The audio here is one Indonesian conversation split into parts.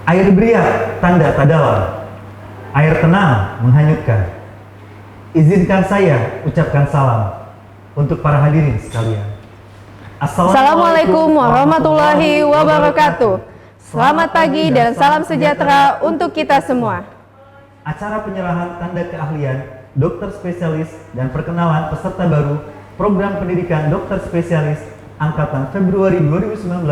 Air beriak, tanda tadawan. Air tenang, menghanyutkan. Izinkan saya ucapkan salam untuk para hadirin sekalian. Assalamualaikum warahmatullahi wabarakatuh. Selamat pagi dan salam sejahtera untuk kita semua. Acara penyerahan tanda keahlian dokter spesialis dan perkenalan peserta baru program pendidikan dokter spesialis angkatan Februari 2019,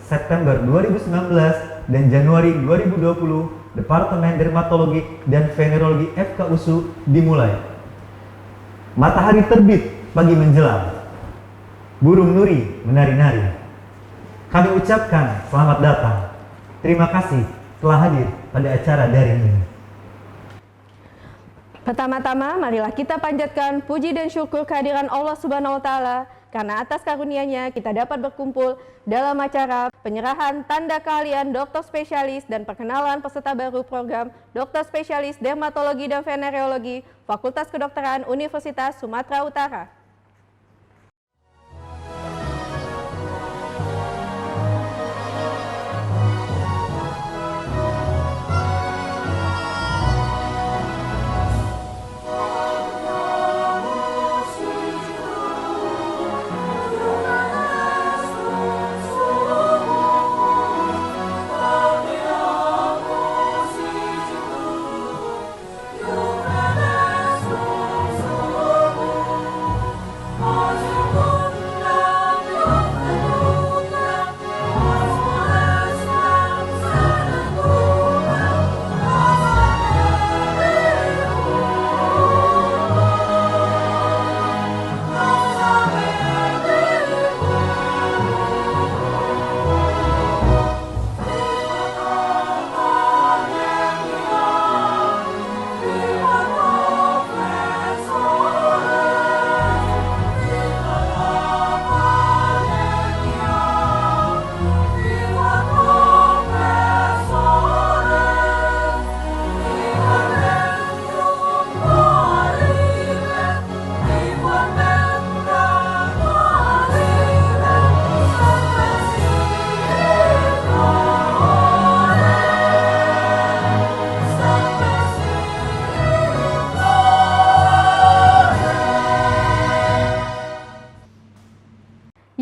September 2019, dan Januari 2020 Departemen Dermatologi dan Venerologi FKUSU dimulai. Matahari terbit, pagi menjelang. Burung nuri menari-nari. Kami ucapkan selamat datang. Terima kasih telah hadir pada acara daring ini. Pertama-tama, marilah kita panjatkan puji dan syukur kehadiran Allah Subhanahu wa Ta'ala, karena atas karunia-Nya kita dapat berkumpul dalam acara penyerahan tanda keahlian dokter spesialis dan perkenalan peserta baru program dokter spesialis dermatologi dan venereologi Fakultas Kedokteran Universitas Sumatera Utara.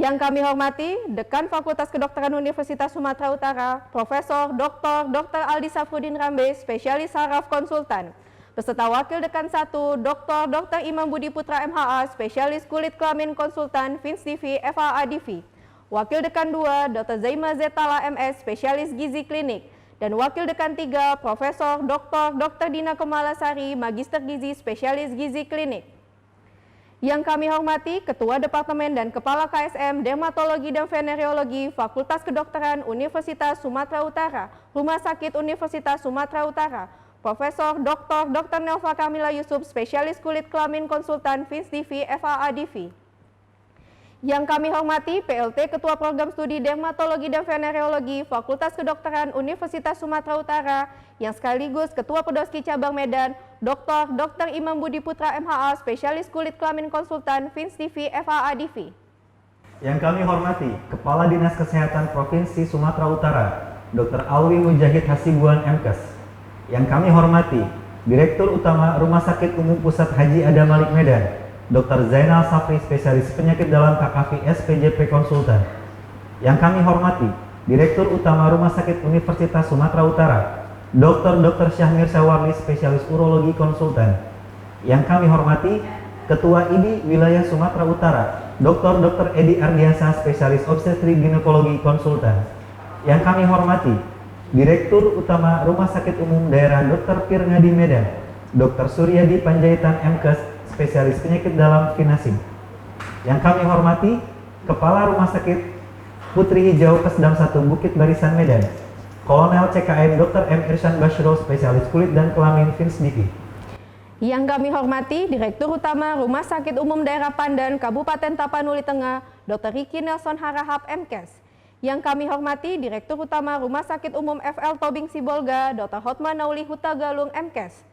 Yang kami hormati, Dekan Fakultas Kedokteran Universitas Sumatera Utara, Profesor Dr. Aldi Safrudin Rambe, Spesialis Saraf Konsultan. Beserta Wakil Dekan 1, Dr. Imam Budi Putra MHA, Spesialis Kulit Kelamin Konsultan, Fins TV, FAA Divi. Wakil Dekan 2, Dr. Zaima Zetala MS, Spesialis Gizi Klinik. Dan Wakil Dekan 3, Profesor Dr. Dina Kemalasari, Magister Gizi, Spesialis Gizi Klinik. Yang kami hormati Ketua Departemen dan Kepala KSM Dermatologi dan Venereologi Fakultas Kedokteran Universitas Sumatera Utara, Rumah Sakit Universitas Sumatera Utara, Profesor Dr. Nelva Kamila Yusuf, Spesialis Kulit Kelamin Konsultan, Fins TV, FAA Divi. Yang kami hormati PLT Ketua Program Studi Dermatologi dan Venereologi Fakultas Kedokteran Universitas Sumatera Utara, yang sekaligus Ketua Pedoski Cabang Medan, Dr. Imam Budi Putra MHA, Spesialis Kulit Kelamin Konsultan, Fins TV, FAA Divi. Yang kami hormati Kepala Dinas Kesehatan Provinsi Sumatera Utara, Dr. Alwi Mujahid Hasibuan MKes. Yang kami hormati Direktur Utama Rumah Sakit Umum Pusat Haji Adam Malik Medan, Dr. Zainal Safri, Spesialis Penyakit Dalam KKV SPJP Konsultan. Yang kami hormati Direktur Utama Rumah Sakit Universitas Sumatera Utara, Dr. Syahmir Sawarli, Spesialis Urologi Konsultan. Yang kami hormati Ketua IDI Wilayah Sumatera Utara, Dr. Edi Ardiansa, Spesialis Obstetri Ginekologi Konsultan. Yang kami hormati Direktur Utama Rumah Sakit Umum Daerah Dr. Pirngadi Medan, Dr. Suryadi Panjaitan MKes, Spesialis Penyakit Dalam Vinasib. Yang kami hormati Kepala Rumah Sakit Putri Hijau Kesdam 1 Bukit Barisan Medan, Kolonel CKM Dr. M. Irsyad Bashro, Spesialis Kulit dan Kelamin Fins Divi. Yang kami hormati Direktur Utama Rumah Sakit Umum Daerah Pandan Kabupaten Tapanuli Tengah, Dr. Riki Nelson Harahap MKes. Yang kami hormati Direktur Utama Rumah Sakit Umum FL Tobing Sibolga, Dr. Hotman Nauli Huta Galung MKes.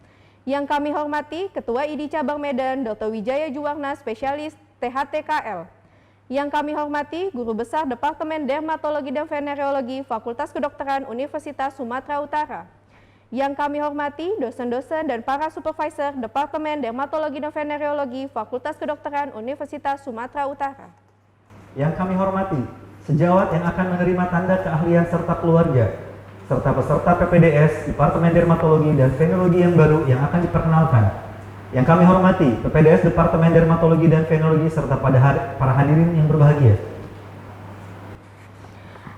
Yang kami hormati Ketua IDI Cabang Medan, Dr. Wijaya Juwarna, Spesialis THTKL. Yang kami hormati Guru Besar Departemen Dermatologi dan Venereologi Fakultas Kedokteran Universitas Sumatera Utara. Yang kami hormati dosen-dosen dan para supervisor Departemen Dermatologi dan Venereologi Fakultas Kedokteran Universitas Sumatera Utara. Yang kami hormati sejawat yang akan menerima tanda keahlian serta keluarga, serta peserta PPDS Departemen Dermatologi dan Venereologi yang baru yang akan diperkenalkan. Yang kami hormati PPDS Departemen Dermatologi dan Venereologi serta para hadirin yang berbahagia.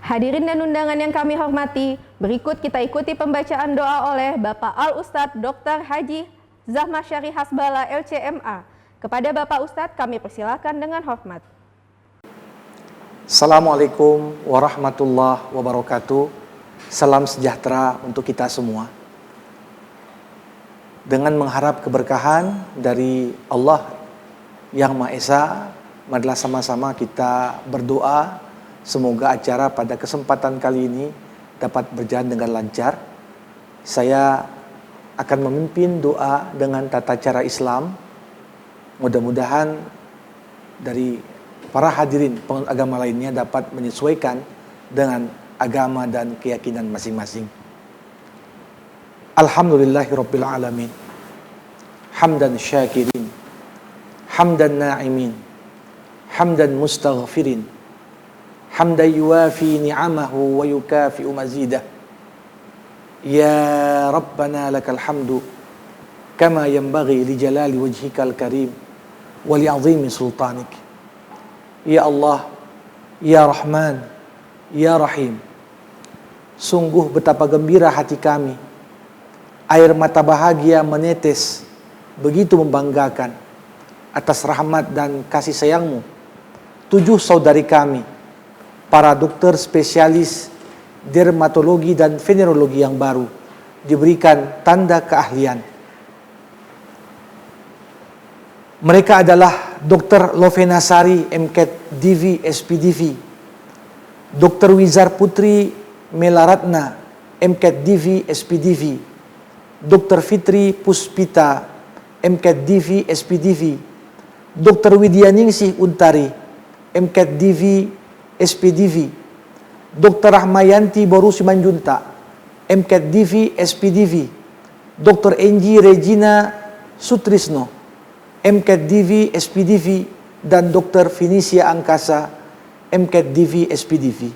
Hadirin dan undangan yang kami hormati, berikut kita ikuti pembacaan doa oleh Bapak Al-Ustadz Dr. Haji Zahmah Syari Hasbala LCMA. Kepada Bapak Ustadz kami persilakan dengan hormat. Assalamualaikum warahmatullahi wabarakatuh. Salam sejahtera untuk kita semua. Dengan mengharap keberkahan dari Allah Yang Maha Esa, marilah sama-sama kita berdoa semoga acara pada kesempatan kali ini dapat berjalan dengan lancar. Saya akan memimpin doa dengan tata cara Islam. Mudah-mudahan dari para hadirin agama lainnya dapat menyesuaikan dengan agama dan keyakinan masing-masing. Alhamdulillahirabbil alamin. Hamdan syakirin, hamdan na'imin, hamdan mustaghfirin, hamdan yuwafi ni'amahu wa yukafi'u mazidah. Ya Rabbana lakal hamdu kama yanbaghi li jalali wajhikal karim wa li 'azimi sultanik. Ya Allah, Ya Rahman, Ya Rahim. Sungguh betapa gembira hati kami. Air mata bahagia menetes, begitu membanggakan atas rahmat dan kasih sayang-Mu. 7 saudari kami, para dokter spesialis dermatologi dan venerologi yang baru, diberikan tanda keahlian. Mereka adalah Dr. Lovena Sari, MCAT DV SPDV, Dr. Wizar Putri Melaratna, MCAT DV SPDV, Dr. Fitri Puspita, MCAT DV SPDV, Dr. Widyaningsih Untari, MCAT DV SPDV, Dr. Rahmayanti Boru Simanjunta, MCAT DV SPDV, Dr. Enji Regina Sutrisno, MCAT DV SPDV, dan Dr. Finisia Angkasa, MCAT DV SPDV.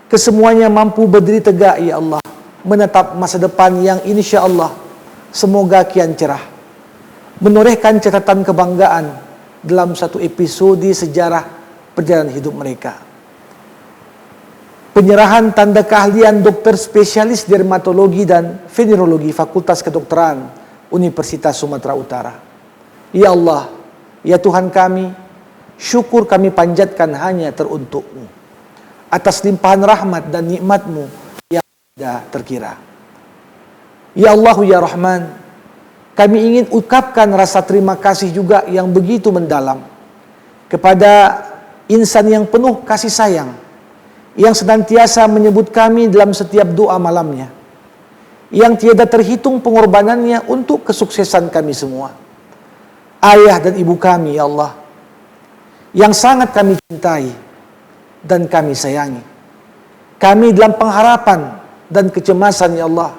Kesemuanya mampu berdiri tegak, ya Allah, menatap masa depan yang insya Allah semoga kian cerah, menorehkan catatan kebanggaan dalam satu episode sejarah perjalanan hidup mereka. Penyerahan tanda keahlian dokter spesialis dermatologi dan venerologi Fakultas Kedokteran Universitas Sumatera Utara. Ya Allah, ya Tuhan kami, syukur kami panjatkan hanya teruntuk-Mu atas limpahan rahmat dan nikmat-Mu yang tidak terkira. Ya Allah, ya Rahman, kami ingin ucapkan rasa terima kasih juga yang begitu mendalam kepada insan yang penuh kasih sayang, yang senantiasa menyebut kami dalam setiap doa malamnya, yang tiada terhitung pengorbanannya untuk kesuksesan kami semua. Ayah dan ibu kami, ya Allah, yang sangat kami cintai dan kami sayangi. Kami dalam pengharapan dan kecemasan, ya Allah,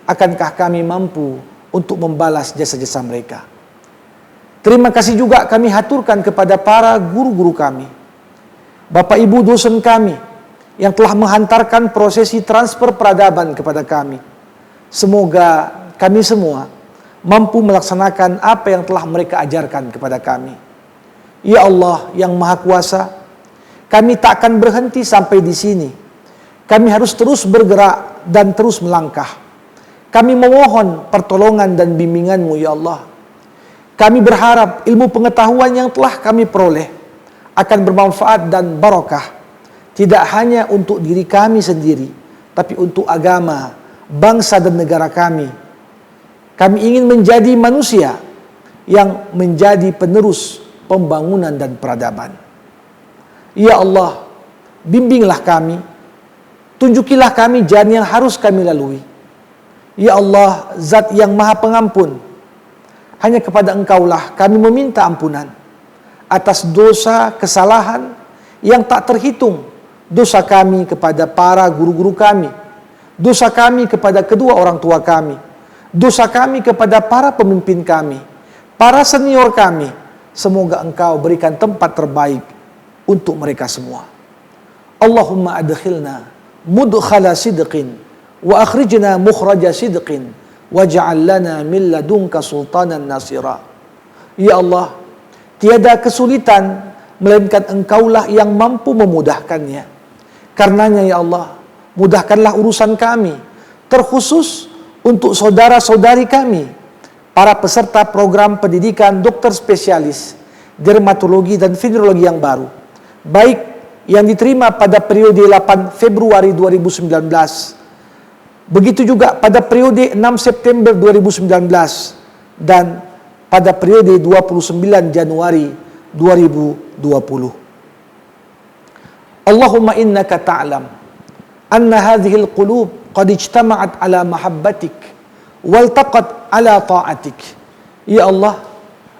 akankah kami mampu untuk membalas jasa-jasa mereka. Terima kasih juga kami haturkan kepada para guru-guru kami, Bapak Ibu dosen kami, yang telah menghantarkan prosesi transfer peradaban kepada kami. Semoga kami semua mampu melaksanakan apa yang telah mereka ajarkan kepada kami. Ya Allah yang Maha Kuasa, kami tak akan berhenti sampai di sini. Kami harus terus bergerak dan terus melangkah. Kami memohon pertolongan dan bimbingan-Mu, ya Allah. Kami berharap ilmu pengetahuan yang telah kami peroleh akan bermanfaat dan barokah, tidak hanya untuk diri kami sendiri, tapi untuk agama, bangsa dan negara kami. Kami ingin menjadi manusia yang menjadi penerus pembangunan dan peradaban. Ya Allah, bimbinglah kami, tunjukilah kami jalan yang harus kami lalui. Ya Allah, Zat yang Maha Pengampun, hanya kepada Engkaulah kami meminta ampunan atas dosa, kesalahan yang tak terhitung. Dosa kami kepada para guru-guru kami, dosa kami kepada kedua orang tua kami, dosa kami kepada para pemimpin kami, para senior kami. Semoga Engkau berikan tempat terbaik untuk mereka semua. Allahumma adkhilna mudkhala sidqin wa akhrijna mukhraja sidqin waj'al lana min ladunka sultanan nasira. Ya Allah, tiada kesulitan melainkan Engkaulah yang mampu memudahkannya. Karenanya ya Allah, mudahkanlah urusan kami, terkhusus untuk saudara-saudari kami, para peserta program pendidikan dokter spesialis dermatologi dan venerologi yang baru, baik yang diterima pada periode 8 Februari 2019, begitu juga pada periode 6 September 2019, dan pada periode 29 Januari 2020. Allahumma innaka ta'lam anna hadhil qulub qad ijtama'at ala mahabbatik waltaqat ala ta'atik. Ya Allah,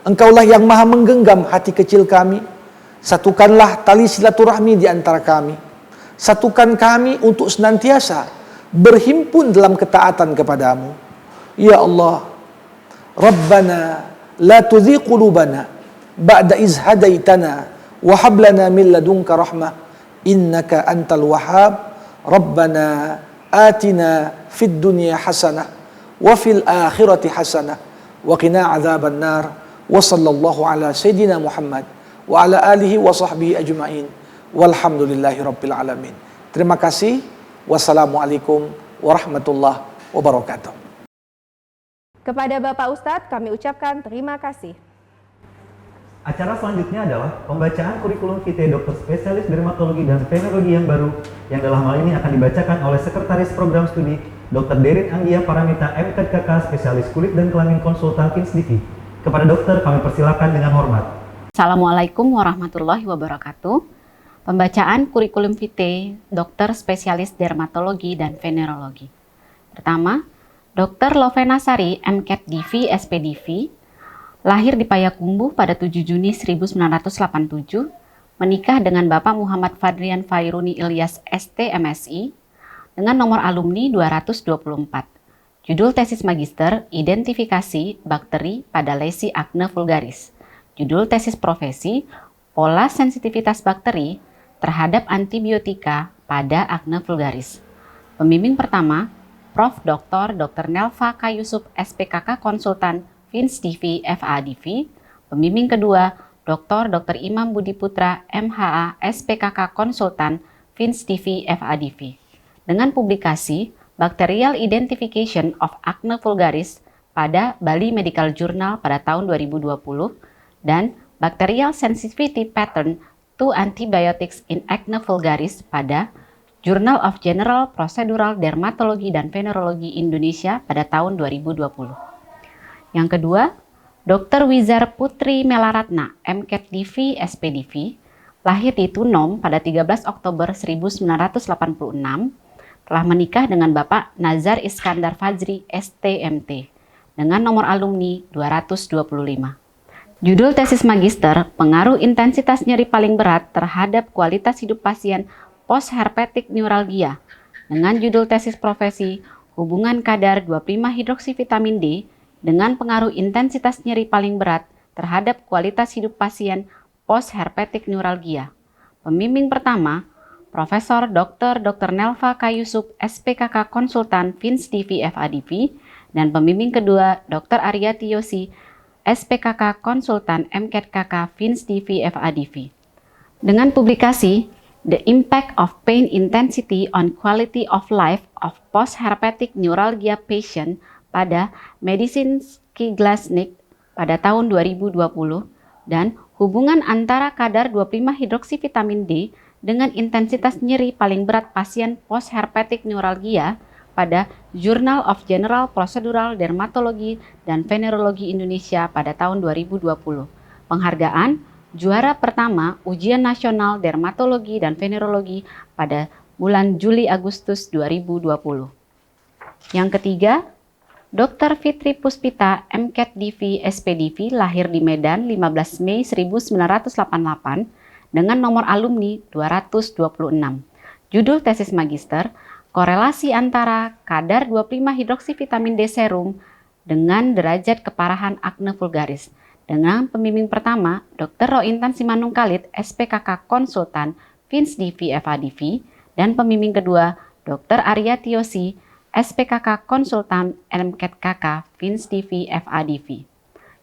Engkaulah yang maha menggenggam hati kecil kami. Satukanlah tali silaturahmi di antara kami. Satukan kami untuk senantiasa berhimpun dalam ketaatan kepadamu. Ya Allah, Rabbana la tuzigh qulubana ba'da iz hadaitana wa hab lana min ladunka rahmah innaka antal wahhab. Rabbana atina fid dunya hasanah wa fil akhirati hasanah wa qina adzaban nar. Wa sallallahu ala sayyidina Muhammad wa ala alihi wa sahbihi ajma'in walhamdulillahi rabbil alamin. Terima kasih. Wassalamualaikum warahmatullahi wabarakatuh. Kepada Bapak Ustadz kami ucapkan terima kasih. Acara selanjutnya adalah pembacaan kurikulum vitae dokter spesialis dermatologi dan venerologi yang baru, yang dalam hal ini akan dibacakan oleh Sekretaris Program Studi Dr. Derin Anggia Paramita MKK spesialis kulit dan kelamin konsultan FINSDIVI. Kepada dokter kami persilakan dengan hormat. Assalamualaikum warahmatullahi wabarakatuh. Pembacaan kurikulum vitae dokter spesialis dermatologi dan venerologi. Pertama, Dr. Lovena Sari MCAT DV SPDV, lahir di Payakumbuh pada 7 Juni 1987, menikah dengan Bapak Muhammad Fadrian Fairuni Ilyas ST MSI dengan nomor alumni 224. Judul tesis magister, identifikasi bakteri pada lesi acne vulgaris. Judul tesis profesi, pola sensitivitas bakteri terhadap antibiotika pada acne vulgaris. Pembimbing pertama, Prof. Dr. Nelva K. Yusuf SPKK Konsultan FINSDIVI FADV. Pembimbing kedua, Dr. Imam Budi Putra MHA SPKK Konsultan FINSDIVI FADV. Dengan publikasi Bacterial Identification of Acne Vulgaris pada Bali Medical Journal pada tahun 2020 dan Bacterial Sensitivity Pattern to Antibiotics in Acne Vulgaris pada Journal of General Procedural Dermatology dan Venerology Indonesia pada tahun 2020. Yang kedua, Dr. Wizar Putri Melaratna, MCAT DV SPDV, lahir di Tunom pada 13 Oktober 1986, telah menikah dengan Bapak Nazar Iskandar Fajri STMT dengan nomor alumni 225. Judul tesis magister, pengaruh intensitas nyeri paling berat terhadap kualitas hidup pasien post-herpetic neuralgia, dengan judul tesis profesi, hubungan kadar 2,5-hidroksivitamin D dengan pengaruh intensitas nyeri paling berat terhadap kualitas hidup pasien post-herpetic neuralgia. Pembimbing pertama, Profesor Dr. Nelva K. Yusuf SPKK Konsultan FINSDIVI FADV, dan pembimbing kedua, Dr. Aryati Yosi SPKK Konsultan MCAT-KK FINSDIVI FADV. Dengan publikasi The Impact of Pain Intensity on Quality of Life of Post-Herpetic Neuralgia Patient pada Medicinski Glasnik pada tahun 2020 dan hubungan antara kadar 2,5-hidroksivitamin D dengan intensitas nyeri paling berat pasien post-herpetic neuralgia pada Journal of General Procedural Dermatology dan Venerology Indonesia pada tahun 2020. Penghargaan juara pertama Ujian Nasional Dermatologi dan Venerologi pada bulan Juli-Agustus 2020. Yang ketiga, Dr. Fitri Puspita, MCAT DV SPDV, lahir di Medan 15 Mei 1988 dengan nomor alumni 226. Judul tesis magister, korelasi antara kadar 25 hidroksivitamin D serum dengan derajat keparahan akne vulgaris. Dengan pembimbing pertama, Dr. Rointan Simanung Khalid, SPKK Konsultan, Fins DV FADV, dan pembimbing kedua, Dr. Arya Tiosi, SPKK Konsultan MCAT KK Fins DV FADV.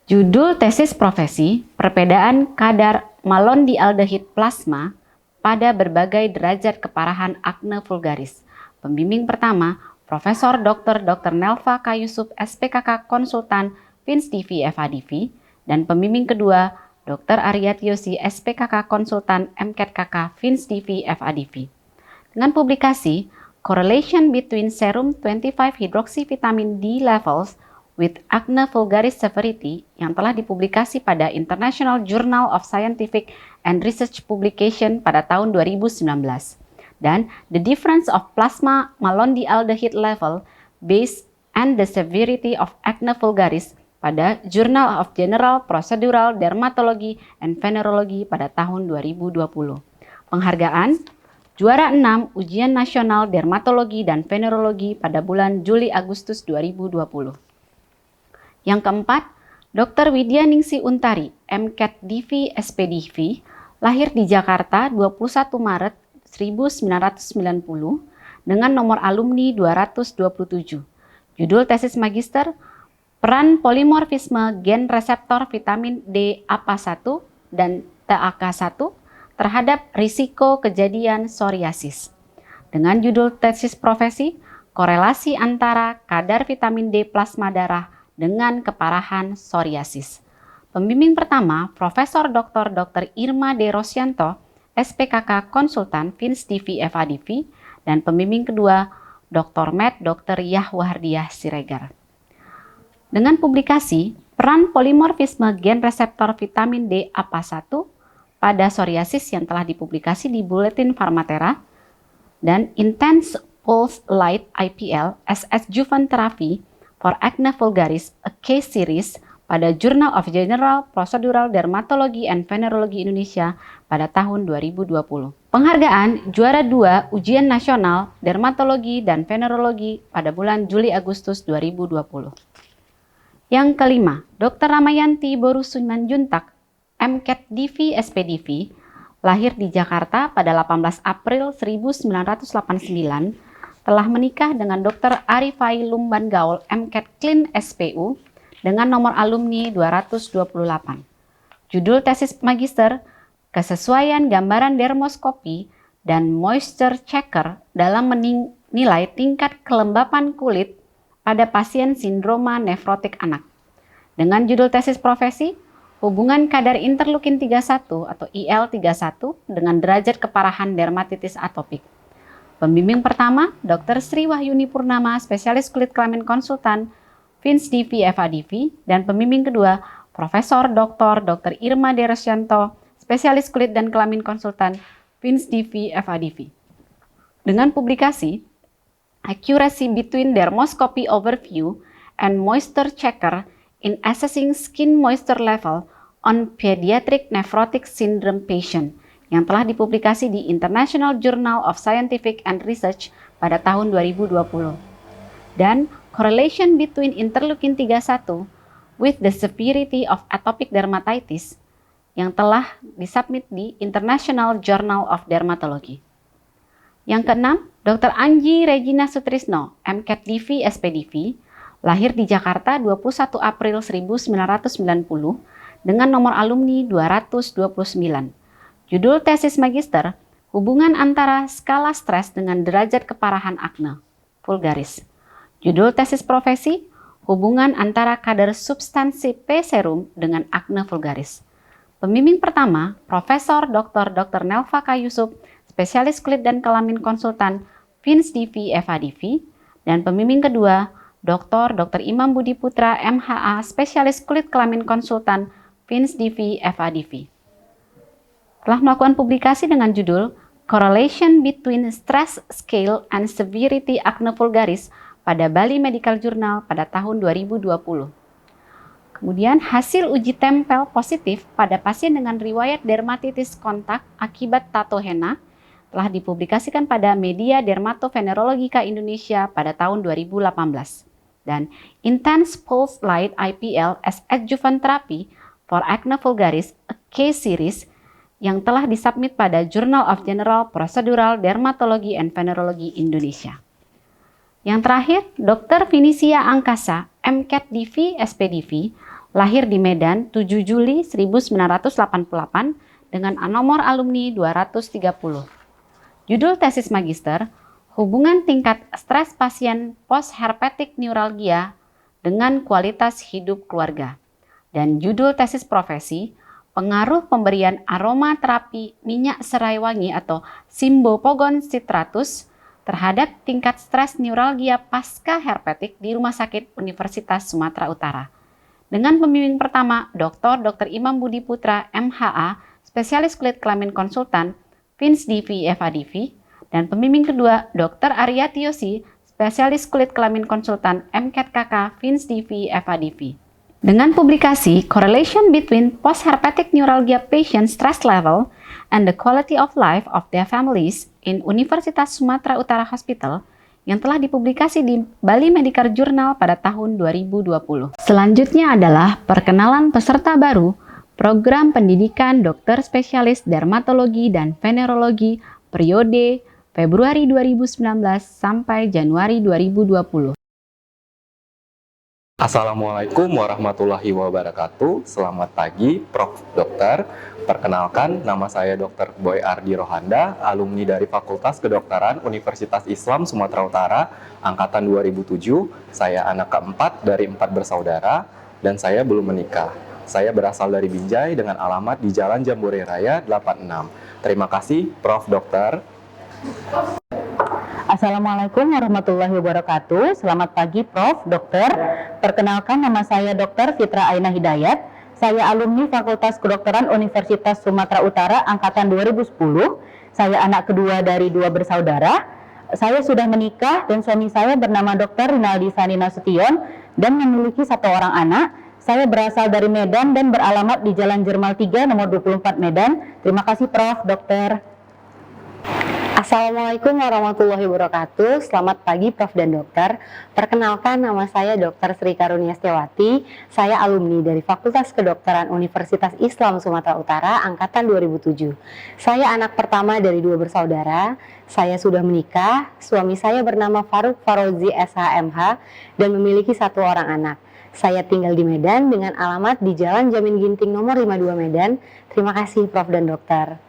Judul tesis profesi, perbedaan kadar malondialdehid plasma pada berbagai derajat keparahan akne vulgaris. Pembimbing pertama, Profesor Dr. Nelva K. Yusuf, SPKK Konsultan Fins DV FADV, dan pembimbing kedua, Dr. Arya Tiosi, SPKK Konsultan MCAT KK Fins DV FADV. Dengan publikasi Correlation between serum 25 hydroxyvitamin D levels with acne vulgaris severity yang telah dipublikasi pada International Journal of Scientific and Research Publication pada tahun 2019. Dan the difference of plasma malondialdehid level base and the severity of acne vulgaris pada Journal of General Procedural Dermatology and Venerology pada tahun 2020. Penghargaan Juara 6 Ujian Nasional Dermatologi dan Venerologi pada bulan Juli-Agustus 2020. Yang keempat, Dr. Widya Ningsi Untari, MCAT DV SPDV, lahir di Jakarta 21 Maret 1990 dengan nomor alumni 227. Judul tesis magister, peran polimorfisme gen reseptor vitamin D APA1 dan TAK1 terhadap risiko kejadian psoriasis. Dengan judul tesis profesi, korelasi antara kadar vitamin D plasma darah dengan keparahan psoriasis. Pembimbing pertama, Profesor Dr. Irma D. Rosyanto, SPKK Konsultan Fins DV FADV, dan pembimbing kedua, Dr. Med. Dr. Yahwardiah Siregar. Dengan publikasi, peran polimorfisme gen reseptor vitamin D APA1 pada psoriasis yang telah dipublikasi di Bulletin Pharmathera, dan Intense Pulse Light IPL as Adjuvant Therapy for Acne Vulgaris, a Case Series pada Journal of General Procedural Dermatology and Venerology Indonesia pada tahun 2020. Penghargaan juara 2 Ujian Nasional Dermatologi dan Venerologi pada bulan Juli-Agustus 2020. Yang kelima, Dr. Ramayanti Borusimanjuntak, MCAT DV SPDV, lahir di Jakarta pada 18 April 1989, telah menikah dengan Dr. Arifai Lumban Gaul, MCAT Clean SPU, dengan nomor alumni 228. Judul tesis magister, kesesuaian gambaran dermoskopi dan moisture checker dalam menilai tingkat kelembapan kulit pada pasien sindroma nefrotik anak. Dengan judul tesis profesi, hubungan kadar interleukin 31 atau IL-31 dengan derajat keparahan dermatitis atopik. Pembimbing pertama, Dr. Sri Wahyuni Purnama, spesialis kulit kelamin konsultan, Fins DV FADV, dan pembimbing kedua, Profesor Dr. Irma D. Rosyanto, spesialis kulit dan kelamin konsultan, Fins DV FADV. Dengan publikasi, Accuracy between Dermoscopy Overview and Moisture Checker in Assessing Skin Moisture Level on Pediatric Nephrotic Syndrome Patient yang telah dipublikasi di International Journal of Scientific and Research pada tahun 2020. Dan Correlation between Interleukin 31 with the Severity of Atopic Dermatitis yang telah disubmit di International Journal of Dermatology. Yang keenam, Dr. Anji Regina Sutrisno, MCAT DV SPDV, lahir di Jakarta 21 April 1990 dengan nomor alumni 229. Judul tesis magister, hubungan antara skala stres dengan derajat keparahan akne vulgaris. Judul tesis profesi, hubungan antara kadar substansi P serum dengan akne vulgaris. Pembimbing pertama, Profesor Dr. Nelva K. Yusuf, spesialis kulit dan kelamin konsultan, Fins DV FADV, dan pembimbing kedua, Dr. Imam Budi Putra, MHA, spesialis kulit kelamin konsultan, Fins DV FADV. Telah melakukan publikasi dengan judul Correlation Between Stress Scale and Severity Acne Vulgaris pada Bali Medical Journal pada tahun 2020. Kemudian hasil uji tempel positif pada pasien dengan riwayat dermatitis kontak akibat tato henna telah dipublikasikan pada media Dermatovenerologika Indonesia pada tahun 2018. Dan Intense Pulse Light IPL as Adjuvant Therapy for Acne Vulgaris, a case series yang telah disubmit pada Journal of General Procedural Dermatology and Venerology Indonesia. Yang terakhir, Dr. Vinisia Angkasa, MCAT DV, SPDV, lahir di Medan 7 Juli 1988 dengan nomor alumni 230. Judul tesis magister, hubungan tingkat stres pasien post-herpetic neuralgia dengan kualitas hidup keluarga. Dan judul tesis profesi, pengaruh pemberian aromaterapi minyak serai wangi atau Simbopogon citratus terhadap tingkat stres neuralgia pasca herpetik di Rumah Sakit Universitas Sumatera Utara. Dengan pembimbing pertama, Dr. Imam Budi Putra, MHA, spesialis kulit kelamin konsultan, Fins DV, FADV, dan pembimbing kedua, Dr. Arya Tiosi, spesialis kulit kelamin konsultan, MCAT KK, Fins DV, FADV. Dengan publikasi Correlation Between Post-Herpetic Neuralgia Patient Stress Level and the Quality of Life of Their Families in Universitas Sumatera Utara Hospital, yang telah dipublikasi di Bali Medical Journal pada tahun 2020. Selanjutnya adalah perkenalan peserta baru program pendidikan dokter spesialis dermatologi dan venerologi periode Februari 2019 sampai Januari 2020. Assalamualaikum warahmatullahi wabarakatuh. Selamat pagi, Prof. Dokter. Perkenalkan, nama saya Dr. Boy Ardi Rohanda, alumni dari Fakultas Kedokteran Universitas Islam Sumatera Utara, angkatan 2007. Saya anak keempat dari 4 bersaudara, dan saya belum menikah. Saya berasal dari Binjai dengan alamat di Jalan Jambore Raya 86. Terima kasih, Prof. Dokter. Assalamualaikum warahmatullahi wabarakatuh. Selamat pagi, Prof. Dokter. Perkenalkan, nama saya Dr. Fitra Aina Hidayat. Saya alumni Fakultas Kedokteran Universitas Sumatera Utara angkatan 2010. Saya anak kedua dari 2 bersaudara. Saya sudah menikah dan suami saya bernama Dr. Rinaldi Sani Nasution dan memiliki 1 orang anak. Saya berasal dari Medan dan beralamat di Jalan Jermal 3 nomor 24 Medan. Terima kasih, Prof. Dokter. Assalamualaikum warahmatullahi wabarakatuh. Selamat pagi Prof dan Dokter. Perkenalkan, nama saya Dr. Sri Karunia Setiawati. Saya alumni dari Fakultas Kedokteran Universitas Islam Sumatera Utara angkatan 2007. Saya anak pertama dari 2 bersaudara. Saya sudah menikah. Suami saya bernama Faruk Farozi SHMH dan memiliki 1 orang anak. Saya tinggal di Medan dengan alamat di Jalan Jamin Ginting nomor 52 Medan. Terima kasih Prof dan Dokter.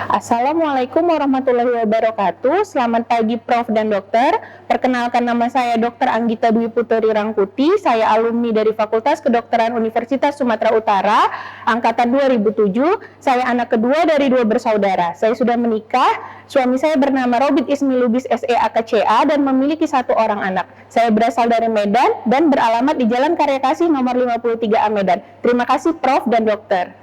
Assalamualaikum warahmatullahi wabarakatuh. Selamat pagi Prof dan Dokter. Perkenalkan, nama saya Dr. Anggita Dwi Putri Rangkuti. Saya alumni dari Fakultas Kedokteran Universitas Sumatera Utara angkatan 2007. Saya anak kedua dari 2 bersaudara. Saya sudah menikah. Suami saya bernama Robit Ismi Lubis SE AKCA dan memiliki 1 orang anak. Saya berasal dari Medan dan beralamat di Jalan Karya Kasih nomor 53A Medan. Terima kasih Prof dan Dokter.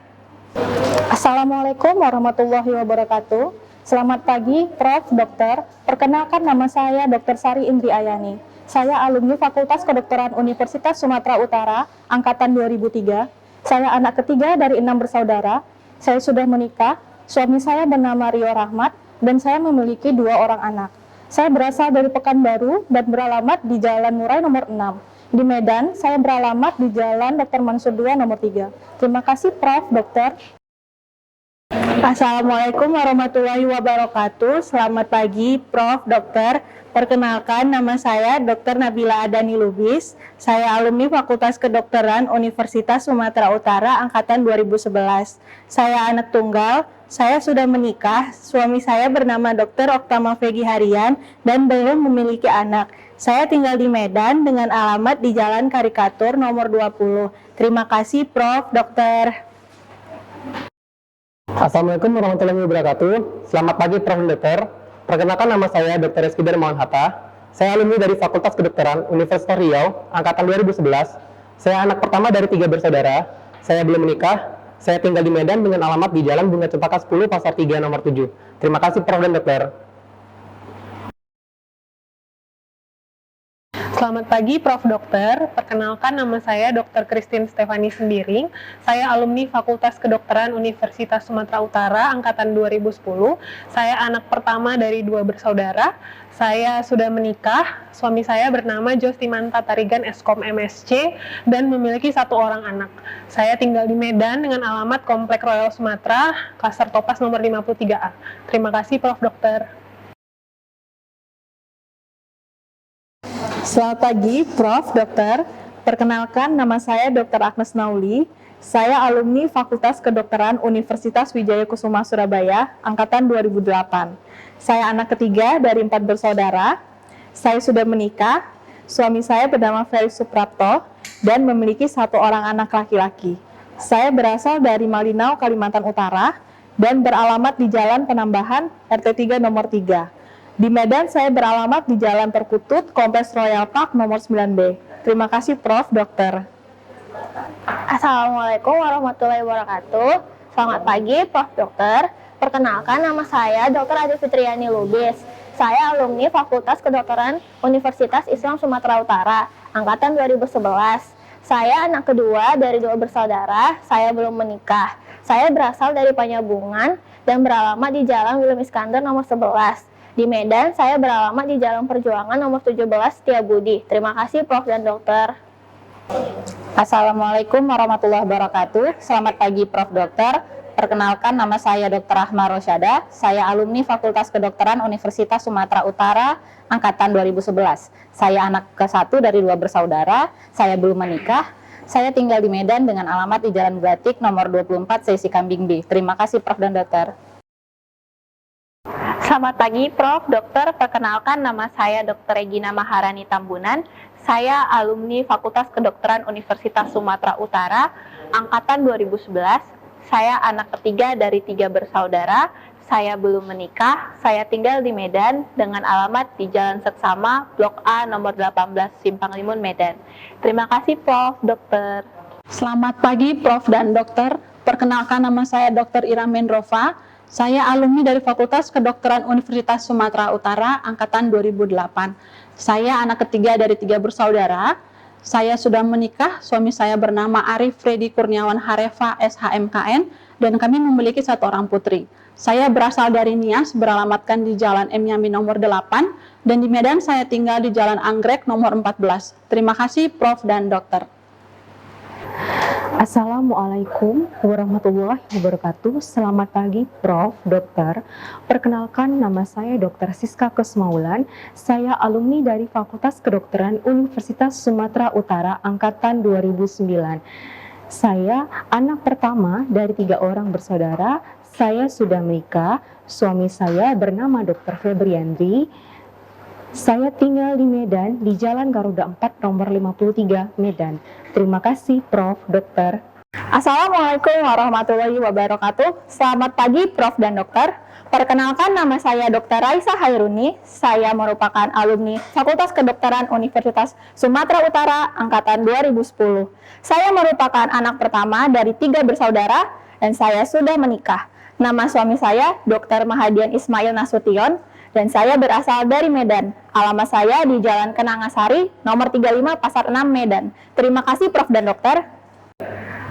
Assalamualaikum warahmatullahi wabarakatuh. Selamat pagi, Prof, Dokter. Perkenalkan, nama saya Dr. Sari Indri Ayani. Saya alumni Fakultas Kedokteran Universitas Sumatera Utara, angkatan 2003. Saya anak ketiga dari 6 bersaudara. Saya sudah menikah. Suami saya bernama Rio Rahmat dan saya memiliki 2 orang anak. Saya berasal dari Pekanbaru dan beralamat di Jalan Murai nomor 6. Di Medan, saya beralamat di Jalan Dr. Mansur II nomor 3. Terima kasih Prof, Dokter. Assalamualaikum warahmatullahi wabarakatuh. Selamat pagi Prof, Dokter. Perkenalkan, nama saya Dr. Nabila Adani Lubis. Saya alumni Fakultas Kedokteran Universitas Sumatera Utara angkatan 2011. Saya anak tunggal. Saya sudah menikah. Suami saya bernama Dr. Oktama Vegi Harian dan belum memiliki anak. Saya tinggal di Medan dengan alamat di Jalan Karikatur nomor 20. Terima kasih Prof, Dokter. Assalamualaikum warahmatullahi wabarakatuh. Selamat pagi Prof dan Dokter. Perkenalkan, nama saya Dr. Rizky Darmawan Hatta. Saya alumni dari Fakultas Kedokteran Universitas Riau angkatan 2011. Saya anak pertama dari 3 bersaudara. Saya belum menikah. Saya tinggal di Medan dengan alamat di Jalan Bunga Cempaka 10 Pasar 3 nomor 7. Terima kasih Prof dan Dokter. Selamat pagi Prof. Dokter, perkenalkan nama saya Dr. Christine Stefani Sembiring. Saya alumni Fakultas Kedokteran Universitas Sumatera Utara Angkatan 2010. Saya anak pertama dari 2 bersaudara. Saya sudah menikah, suami saya bernama Jostimanta Tarigan Eskom MSc dan memiliki 1 orang anak. Saya tinggal di Medan dengan alamat Komplek Royal Sumatera, Klaster Topas nomor 53A. Terima kasih Prof. Dokter. Selamat pagi, Prof. Dokter. Perkenalkan, nama saya Dr. Agnes Nauli. Saya alumni Fakultas Kedokteran Universitas Wijaya Kusuma Surabaya, Angkatan 2008. Saya anak ketiga dari 4 bersaudara. Saya sudah menikah. Suami saya bernama Ferry Suprapto dan memiliki 1 orang anak laki-laki. Saya berasal dari Malinau, Kalimantan Utara dan beralamat di Jalan Penambahan RT 3 nomor 3. Di Medan, saya beralamat di Jalan Perkutut, Kompleks Royal Park nomor 9B. Terima kasih Prof. Dokter. Assalamualaikum warahmatullahi wabarakatuh. Selamat pagi Prof. Dokter. Perkenalkan, nama saya Dr. Adi Fitriani Lubis. Saya alumni Fakultas Kedokteran Universitas Islam Sumatera Utara, Angkatan 2011. Saya anak kedua dari 2 bersaudara, saya belum menikah. Saya berasal dari Panyabungan dan beralamat di Jalan William Iskandar nomor 11. Di Medan, saya beralamat di Jalan Perjuangan nomor 17 Setiabudi. Terima kasih Prof. dan Dokter. Assalamualaikum warahmatullahi wabarakatuh. Selamat pagi Prof. Dokter. Perkenalkan, nama saya Dr. Rahma Rosyada. Saya alumni Fakultas Kedokteran Universitas Sumatera Utara, Angkatan 2011. Saya anak ke-1 dari 2 bersaudara. Saya belum menikah. Saya tinggal di Medan dengan alamat di Jalan Batik nomor 24 Sesi Kambing B. Terima kasih Prof. dan Dokter. Selamat pagi Prof. Dokter. Perkenalkan, nama saya Dr. Regina Maharani Tambunan. Saya alumni Fakultas Kedokteran Universitas Sumatera Utara, Angkatan 2011. Saya anak ketiga dari 3 bersaudara. Saya belum menikah. Saya tinggal di Medan dengan alamat di Jalan Seksama, Blok A nomor 18 Simpang Limun, Medan. Terima kasih Prof. Dokter. Selamat pagi Prof. dan Dokter. Perkenalkan, nama saya Dr. Ira Mendrova. Saya alumni dari Fakultas Kedokteran Universitas Sumatera Utara, Angkatan 2008. Saya anak ketiga dari 3 bersaudara. Saya sudah menikah, suami saya bernama Arif Freddy Kurniawan Harefa, SHMKN, dan kami memiliki 1 orang putri. Saya berasal dari Nias, beralamatkan di Jalan M. Yamin nomor 8, dan di Medan saya tinggal di Jalan Anggrek nomor 14. Terima kasih Prof. dan Dokter. Assalamualaikum warahmatullahi wabarakatuh. Selamat pagi Prof. Dokter. Perkenalkan, nama saya Dr. Siska Kusmaulan. Saya alumni dari Fakultas Kedokteran Universitas Sumatera Utara Angkatan 2009. Saya anak pertama dari 3 orang bersaudara. Saya sudah menikah. Suami saya bernama Dr. Febriandri. Saya tinggal di Medan, di Jalan Garuda 4 nomor 53 Medan. Terima kasih Prof. Dokter. Assalamualaikum warahmatullahi wabarakatuh. Selamat pagi Prof. dan Dokter. Perkenalkan, nama saya Dr. Raisa Hairuni. Saya merupakan alumni Fakultas Kedokteran Universitas Sumatera Utara Angkatan 2010. Saya merupakan anak pertama dari 3 bersaudara dan saya sudah menikah. Nama suami saya Dr. Mahadian Ismail Nasution dan saya berasal dari Medan. Alamat saya di Jalan Kenangasari nomor 35 Pasar 6 Medan. Terima kasih Prof. dan Dokter.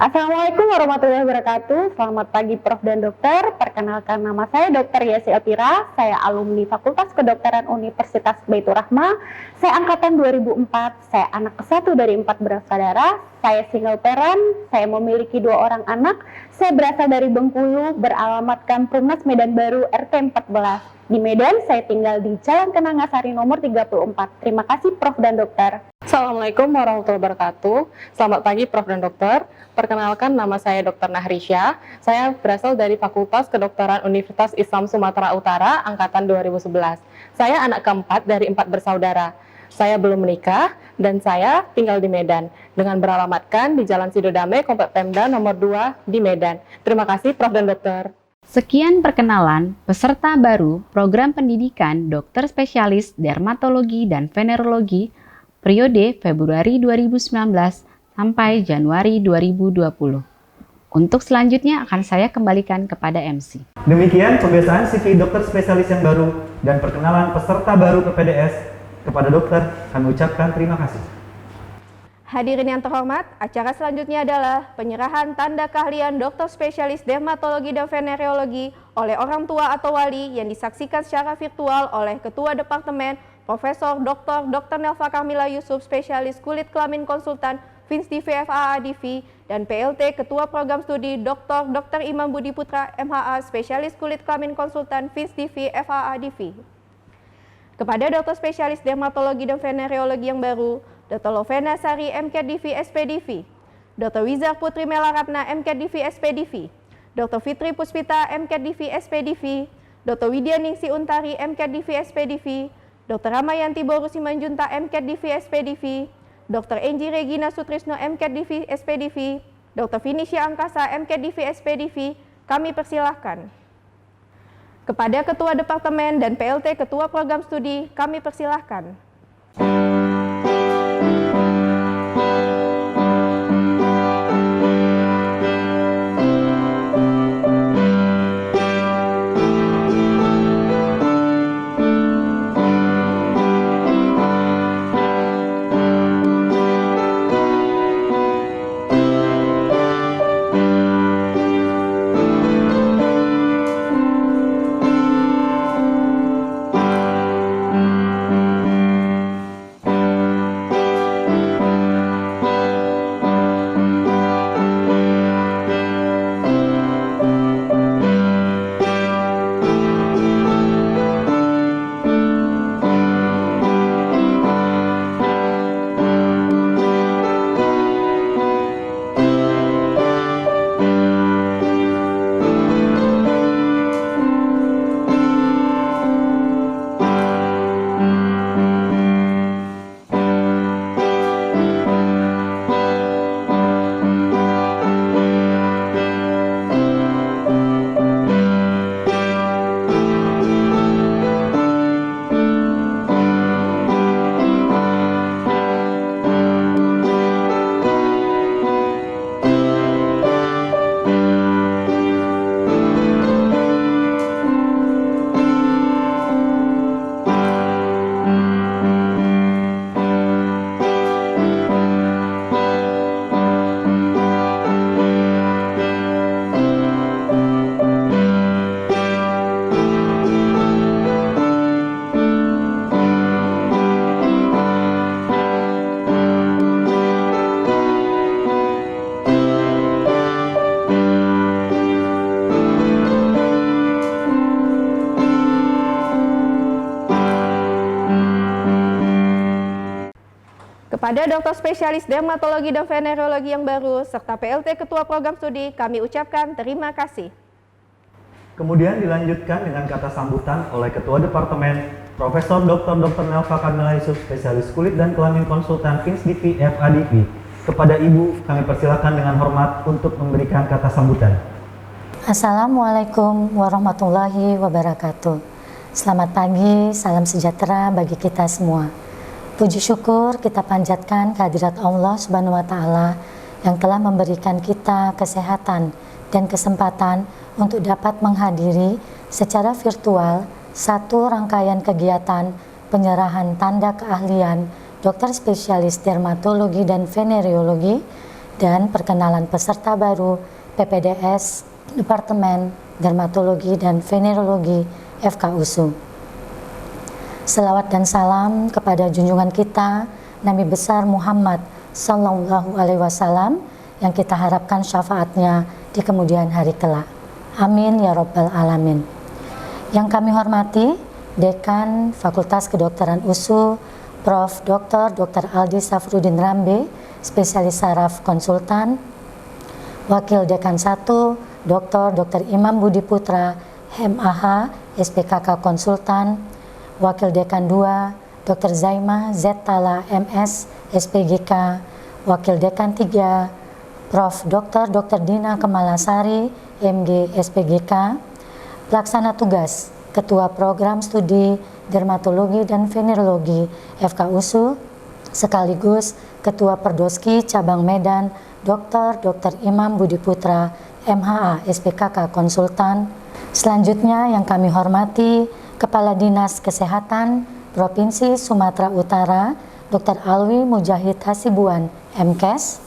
Assalamualaikum warahmatullahi wabarakatuh. Selamat pagi Prof. dan Dokter. Perkenalkan, nama saya Dr. Yesi Elvira. Saya alumni Fakultas Kedokteran Universitas Baitur Rahmah. Saya angkatan 2004. Saya anak ke-1 dari 4 bersaudara. Saya single parent. Saya memiliki 2 orang anak. Saya berasal dari Bengkulu, beralamatkan Perumnas Medan Baru RT 14. Di Medan, saya tinggal di Jalan Kenangasari nomor 34. Terima kasih Prof. dan Dokter. Assalamualaikum warahmatullahi wabarakatuh. Selamat pagi Prof. dan Dokter. Perkenalkan, nama saya Dr. Nahrisya. Saya berasal dari Fakultas Kedokteran Universitas Islam Sumatera Utara, Angkatan 2011. Saya anak keempat dari 4 bersaudara. Saya belum menikah dan saya tinggal di Medan dengan beralamatkan di Jalan Sidodame, Komplek Pemda nomor 2 di Medan. Terima kasih Prof. dan Dokter. Sekian perkenalan peserta baru program pendidikan dokter spesialis dermatologi dan venerologi periode Februari 2019 sampai Januari 2020. Untuk selanjutnya akan saya kembalikan kepada MC. Demikian pembiasaan CV dokter spesialis yang baru dan perkenalan peserta baru PPDS Kepada dokter, kami ucapkan terima kasih. Hadirin yang terhormat, acara selanjutnya adalah penyerahan tanda keahlian dokter spesialis dermatologi dan venereologi oleh orang tua atau wali yang disaksikan secara virtual oleh Ketua Departemen Profesor Dr. Nelva Kamila Yusuf, spesialis kulit kelamin konsultan FINSDIV FAA DIVI, dan PLT Ketua Program Studi Dr. Imam Budi Putra MHA, spesialis kulit kelamin konsultan FINSDIV FAA DIVI. Kepada dokter spesialis dermatologi dan venereologi yang baru, Dr. Lovena Sari MKDV SPDV, Dr. Wizar Putri Melaratna MKDV SPDV, Dr. Fitri Puspita MKDV SPDV, Dr. Widya Ningsi Untari MKDV SPDV, Dr. Ramayanti Boru Simanjunta MKDV SPDV, Dr. Enji Regina Sutrisno MKDV SPDV, Dr. Finisya Angkasa MKDV SPDV, kami persilahkan. Kepada Ketua Departemen dan PLT Ketua Program Studi, kami persilahkan. Kepada dokter spesialis dermatologi dan venereologi yang baru, serta PLT Ketua Program Studi, kami ucapkan terima kasih. Kemudian dilanjutkan dengan kata sambutan oleh Ketua Departemen Profesor Dr. Nelva Kamila Yusuf, spesialis kulit dan kelamin konsultan FINSDIV FADV. Kepada Ibu, kami persilakan dengan hormat untuk memberikan kata sambutan. Assalamualaikum warahmatullahi wabarakatuh. Selamat pagi, salam sejahtera bagi kita semua. Puji syukur kita panjatkan kehadirat Allah Subhanahu wa Ta'ala yang telah memberikan kita kesehatan dan kesempatan untuk dapat menghadiri secara virtual satu rangkaian kegiatan penyerahan tanda keahlian dokter spesialis dermatologi dan venereologi dan perkenalan peserta baru PPDS Departemen Dermatologi dan Venereologi FKUSU. Selawat dan salam kepada junjungan kita Nabi besar Muhammad Sallallahu Alaihi Wasallam yang kita harapkan syafaatnya di kemudian hari kelak. Amin ya Rabbal Alamin. Yang kami hormati Dekan Fakultas Kedokteran USU, Prof. Dr. Aldi Safrudin Rambe, spesialis saraf konsultan. Wakil Dekan 1, Dr. Imam Budi Putra, MAH, SPKK konsultan. Wakil Dekan 2, Dr. Zaima Zetala MS, SPGK. Wakil Dekan 3, Prof. Dr. Dina Kemalasari, MG, SPGK. Pelaksana tugas, Ketua Program Studi Dermatologi dan Venereologi FKUSU, sekaligus Ketua Perdoski Cabang Medan, Dr. Imam Budi Putra, MHA, SPKK Konsultan. Selanjutnya yang kami hormati, Kepala Dinas Kesehatan Provinsi Sumatera Utara, Dr. Alwi Mujahid Hasibuan, MKes,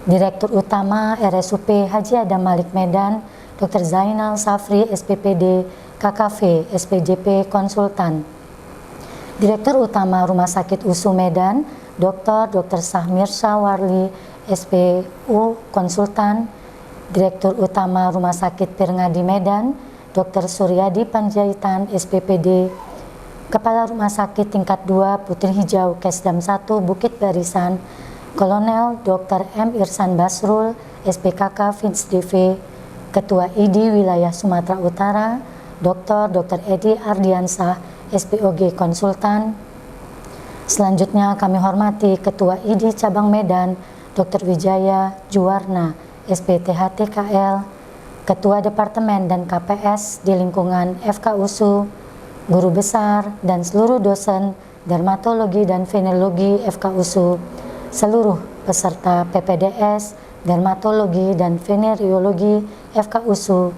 Direktur Utama RSUP Haji Adam Malik Medan, Dr. Zainal Safri, SPPD, KKV, SPJP Konsultan. Direktur Utama Rumah Sakit USU Medan, Dr. Sahmir Syawarli, SPU Konsultan. Direktur Utama Rumah Sakit Pirngadi Medan, Dr. Suryadi Panjaitan, SPPD. Kepala Rumah Sakit Tingkat 2 Putri Hijau Kesdam 1 Bukit Barisan, Kolonel Dr. M. Irsan Basrul, SPKK FINSDV. Ketua ID Wilayah Sumatera Utara, Dr. Edi Ardiansah, SPOG Konsultan. Selanjutnya kami hormati Ketua ID Cabang Medan, Dr. Wijaya Juwarna, SPTHTKL, Ketua Departemen dan KPS di lingkungan FKUSU, guru besar dan seluruh dosen dermatologi dan venerologi FKUSU, seluruh peserta PPDS, dermatologi dan veneriologi FKUSU,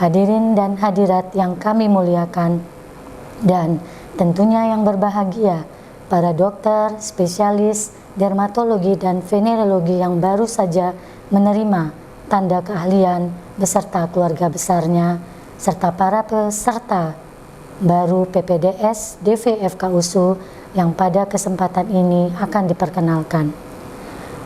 hadirin dan hadirat yang kami muliakan, dan tentunya yang berbahagia, para dokter, spesialis, dermatologi dan venerologi yang baru saja menerima tanda keahlian beserta keluarga besarnya, serta para peserta baru PPDS DVFKUSU yang pada kesempatan ini akan diperkenalkan.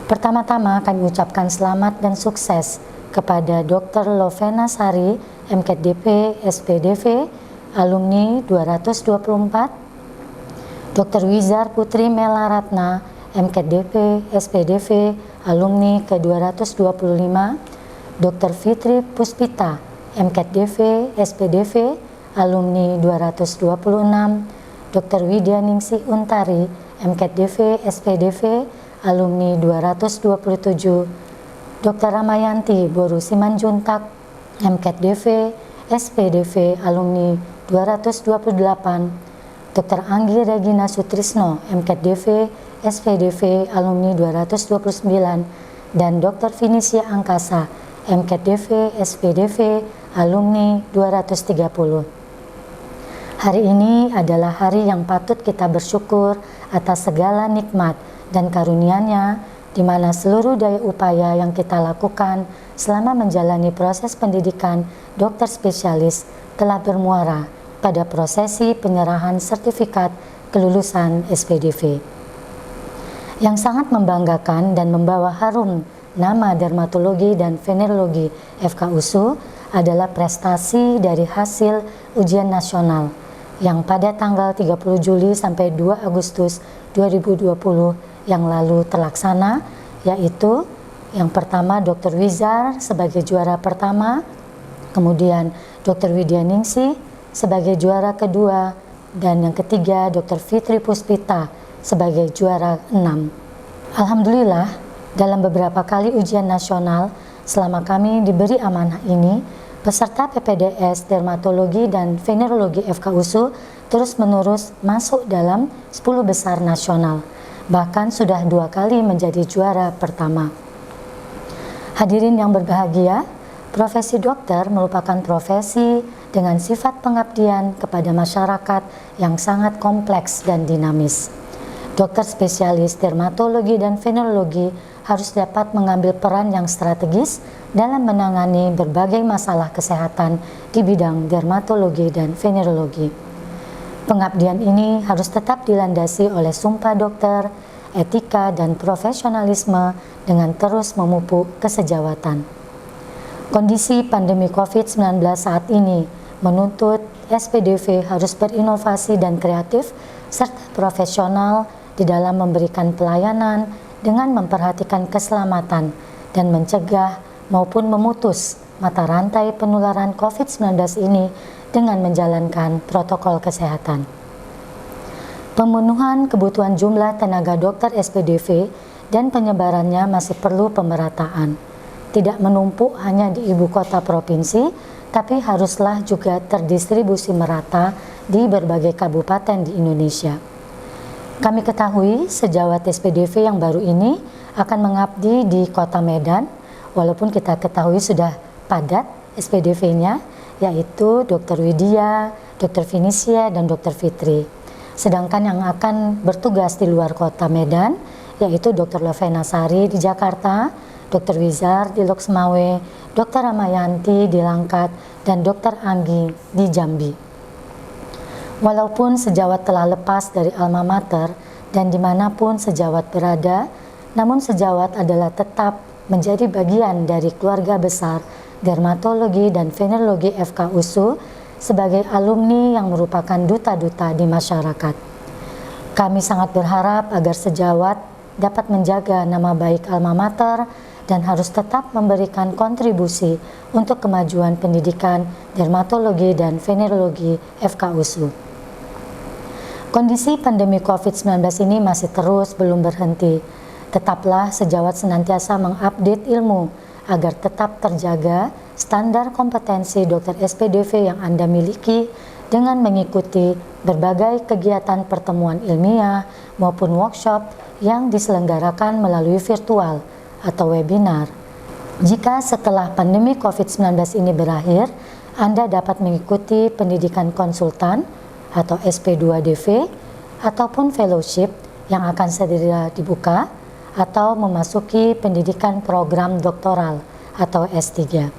Pertama-tama kami ucapkan selamat dan sukses kepada Dr. Lovena Sari, MKDP SPDV, alumni 224, Dr. Wizar Putri Melaratna, MKDP SPDV, alumni ke-225, Dr. Fitri Puspita, MKDV SPDV, alumni 226, Dr. Widyaningsi Untari, MKDV SPDV, alumni 227, Dr. Ramayanti Boru Simanjuntak, MKDV SPDV, alumni 228, Dr. Anggi Regina Sutrisno, MKDV SPDV, alumni 229, dan Dr. Finisia Angkasa, MKDV SPDV, alumni 230. Hari ini adalah hari yang patut kita bersyukur atas segala nikmat dan karunia-Nya, di mana seluruh daya upaya yang kita lakukan selama menjalani proses pendidikan dokter spesialis telah bermuara pada prosesi penyerahan sertifikat kelulusan SPDV. Yang sangat membanggakan dan membawa harum nama dermatologi dan venerologi FKUSU adalah prestasi dari hasil ujian nasional yang pada tanggal 30 Juli sampai 2 Agustus 2020 yang lalu terlaksana, yaitu yang pertama Dr. Wizar sebagai juara pertama, kemudian Dr. Widyaningsi sebagai juara kedua, dan yang ketiga Dr. Fitri Puspita sebagai juara 6. Alhamdulillah, dalam beberapa kali ujian nasional selama kami diberi amanah ini, peserta PPDS dermatologi dan venerologi FKUSU terus-menerus masuk dalam 10 besar nasional, bahkan sudah 2 kali menjadi juara pertama. Hadirin yang berbahagia, profesi dokter merupakan profesi dengan sifat pengabdian kepada masyarakat yang sangat kompleks dan dinamis. Dokter spesialis dermatologi dan venerologi harus dapat mengambil peran yang strategis dalam menangani berbagai masalah kesehatan di bidang dermatologi dan venerologi. Pengabdian ini harus tetap dilandasi oleh sumpah dokter, etika, dan profesionalisme dengan terus memupuk kesejawatan. Kondisi pandemi COVID-19 saat ini menuntut SPDV harus berinovasi dan kreatif serta profesional di dalam memberikan pelayanan dengan memperhatikan keselamatan dan mencegah maupun memutus mata rantai penularan COVID-19 ini dengan menjalankan protokol kesehatan. Pemenuhan kebutuhan jumlah tenaga dokter SPDV dan penyebarannya masih perlu pemerataan. Tidak menumpuk hanya di ibu kota provinsi, tapi haruslah juga terdistribusi merata di berbagai kabupaten di Indonesia. Kami ketahui sejawat SPDV yang baru ini akan mengabdi di kota Medan, walaupun kita ketahui sudah padat SPDV-nya, yaitu Dr. Widya, Dr. Finisia, dan Dr. Fitri. Sedangkan yang akan bertugas di luar kota Medan yaitu Dr. Lovenasari di Jakarta, Dr. Wizar di Loksmawe, Dr. Ramayanti di Langkat, dan Dr. Anggi di Jambi. Walaupun sejawat telah lepas dari alma mater dan dimanapun sejawat berada, namun sejawat adalah tetap menjadi bagian dari keluarga besar dermatologi dan venerologi FK USU sebagai alumni yang merupakan duta-duta di masyarakat. Kami sangat berharap agar sejawat dapat menjaga nama baik alma mater dan harus tetap memberikan kontribusi untuk kemajuan pendidikan dermatologi dan venerologi FK USU. Kondisi pandemi COVID-19 ini masih terus belum berhenti. Tetaplah sejawat senantiasa mengupdate ilmu agar tetap terjaga standar kompetensi dokter SPDV yang Anda miliki dengan mengikuti berbagai kegiatan pertemuan ilmiah maupun workshop yang diselenggarakan melalui virtual atau webinar. Jika setelah pandemi COVID-19 ini berakhir, Anda dapat mengikuti pendidikan konsultan atau SP2DV ataupun fellowship yang akan segera dibuka atau memasuki pendidikan program doktoral atau S3.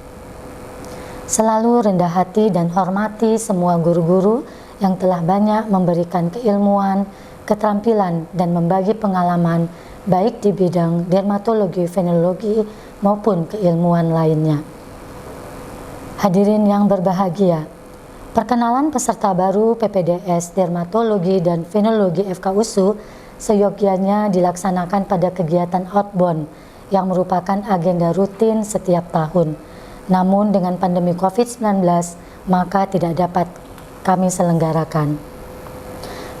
Selalu rendah hati dan hormati semua guru-guru yang telah banyak memberikan keilmuan, keterampilan, dan membagi pengalaman baik di bidang dermatologi, venerologi, maupun keilmuan lainnya. Hadirin yang berbahagia, perkenalan peserta baru PPDS Dermatologi dan Venerologi FK USU seyogyanya dilaksanakan pada kegiatan outbound yang merupakan agenda rutin setiap tahun. Namun dengan pandemi COVID-19 maka tidak dapat kami selenggarakan.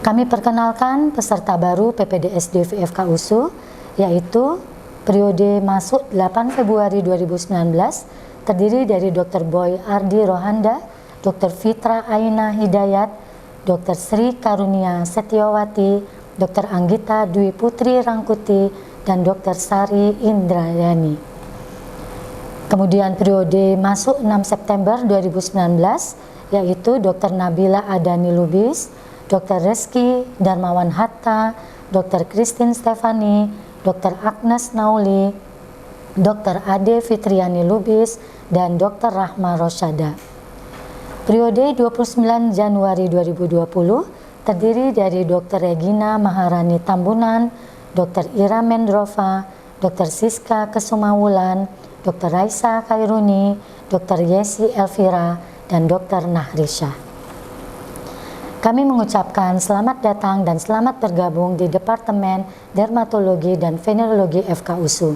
Kami perkenalkan peserta baru PPDS FK USU yaitu periode masuk 8 Februari 2019 terdiri dari Dr. Boy Ardi Rohanda, Dr. Fitra Aina Hidayat, Dr. Sri Karunia Setiawati, Dr. Anggita Dwi Putri Rangkuti, dan Dr. Sari Indrayani. Kemudian periode masuk 6 September 2019 yaitu Dr. Nabila Adani Lubis, Dr. Reski Darmawan Hatta, Dr. Christine Stefani, Dr. Agnes Nauli, Dr. Ade Fitriani Lubis, dan Dr. Rahma Rosyada. Periode 29 Januari 2020 terdiri dari Dr. Regina Maharani Tambunan, Dr. Ira Mendrova, Dr. Siska Kesumawulan, Dr. Raisa Kairuni, Dr. Yesi Elvira, dan Dr. Nahrisha. Kami mengucapkan selamat datang dan selamat bergabung di Departemen Dermatologi dan Venerologi FK USU.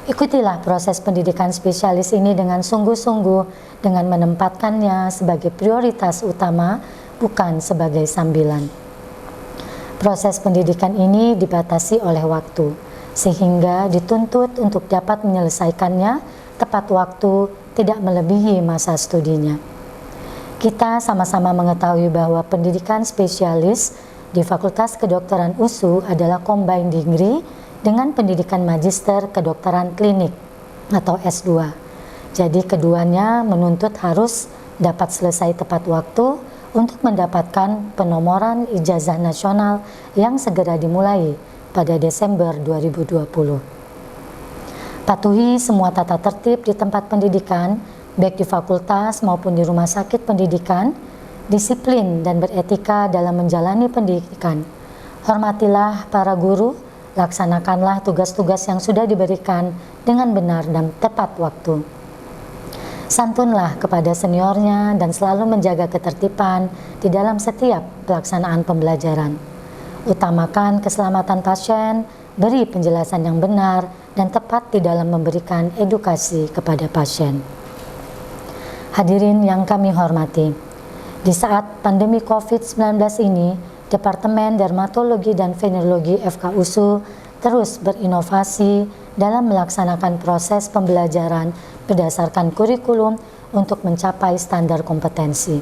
Ikutilah proses pendidikan spesialis ini dengan sungguh-sungguh dengan menempatkannya sebagai prioritas utama, bukan sebagai sambilan. Proses pendidikan ini dibatasi oleh waktu, sehingga dituntut untuk dapat menyelesaikannya tepat waktu, tidak melebihi masa studinya. Kita sama-sama mengetahui bahwa pendidikan spesialis di Fakultas Kedokteran USU adalah combined degree dengan pendidikan magister kedokteran klinik atau S2. Jadi keduanya menuntut harus dapat selesai tepat waktu untuk mendapatkan penomoran ijazah nasional yang segera dimulai pada Desember 2020. Patuhi semua tata tertib di tempat pendidikan, baik di fakultas maupun di rumah sakit pendidikan, disiplin dan beretika dalam menjalani pendidikan. Hormatilah para guru, laksanakanlah tugas-tugas yang sudah diberikan dengan benar dan tepat waktu. Santunlah kepada seniornya dan selalu menjaga ketertiban di dalam setiap pelaksanaan pembelajaran. Utamakan keselamatan pasien, beri penjelasan yang benar dan tepat di dalam memberikan edukasi kepada pasien. Hadirin yang kami hormati, di saat pandemi COVID-19 ini, Departemen Dermatologi dan Venerologi FK USU terus berinovasi dalam melaksanakan proses pembelajaran berdasarkan kurikulum untuk mencapai standar kompetensi.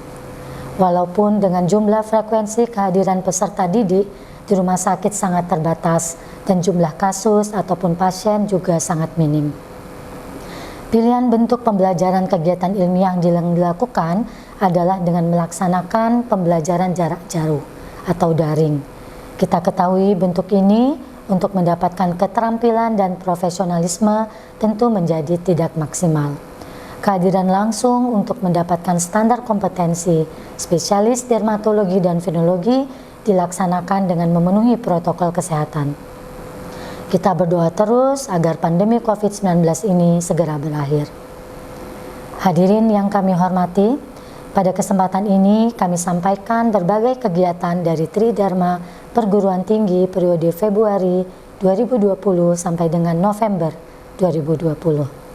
Walaupun dengan jumlah frekuensi kehadiran peserta didik di rumah sakit sangat terbatas dan jumlah kasus ataupun pasien juga sangat minim. Pilihan bentuk pembelajaran kegiatan ilmiah yang dilakukan adalah dengan melaksanakan pembelajaran jarak jauh atau daring. Kita ketahui bentuk ini untuk mendapatkan keterampilan dan profesionalisme tentu menjadi tidak maksimal. Kehadiran langsung untuk mendapatkan standar kompetensi spesialis dermatologi dan venerologi dilaksanakan dengan memenuhi protokol kesehatan. Kita berdoa terus agar pandemi COVID-19 ini segera berakhir. Hadirin yang kami hormati, pada kesempatan ini kami sampaikan berbagai kegiatan dari Tridharma Perguruan Tinggi periode Februari 2020 sampai dengan November 2020.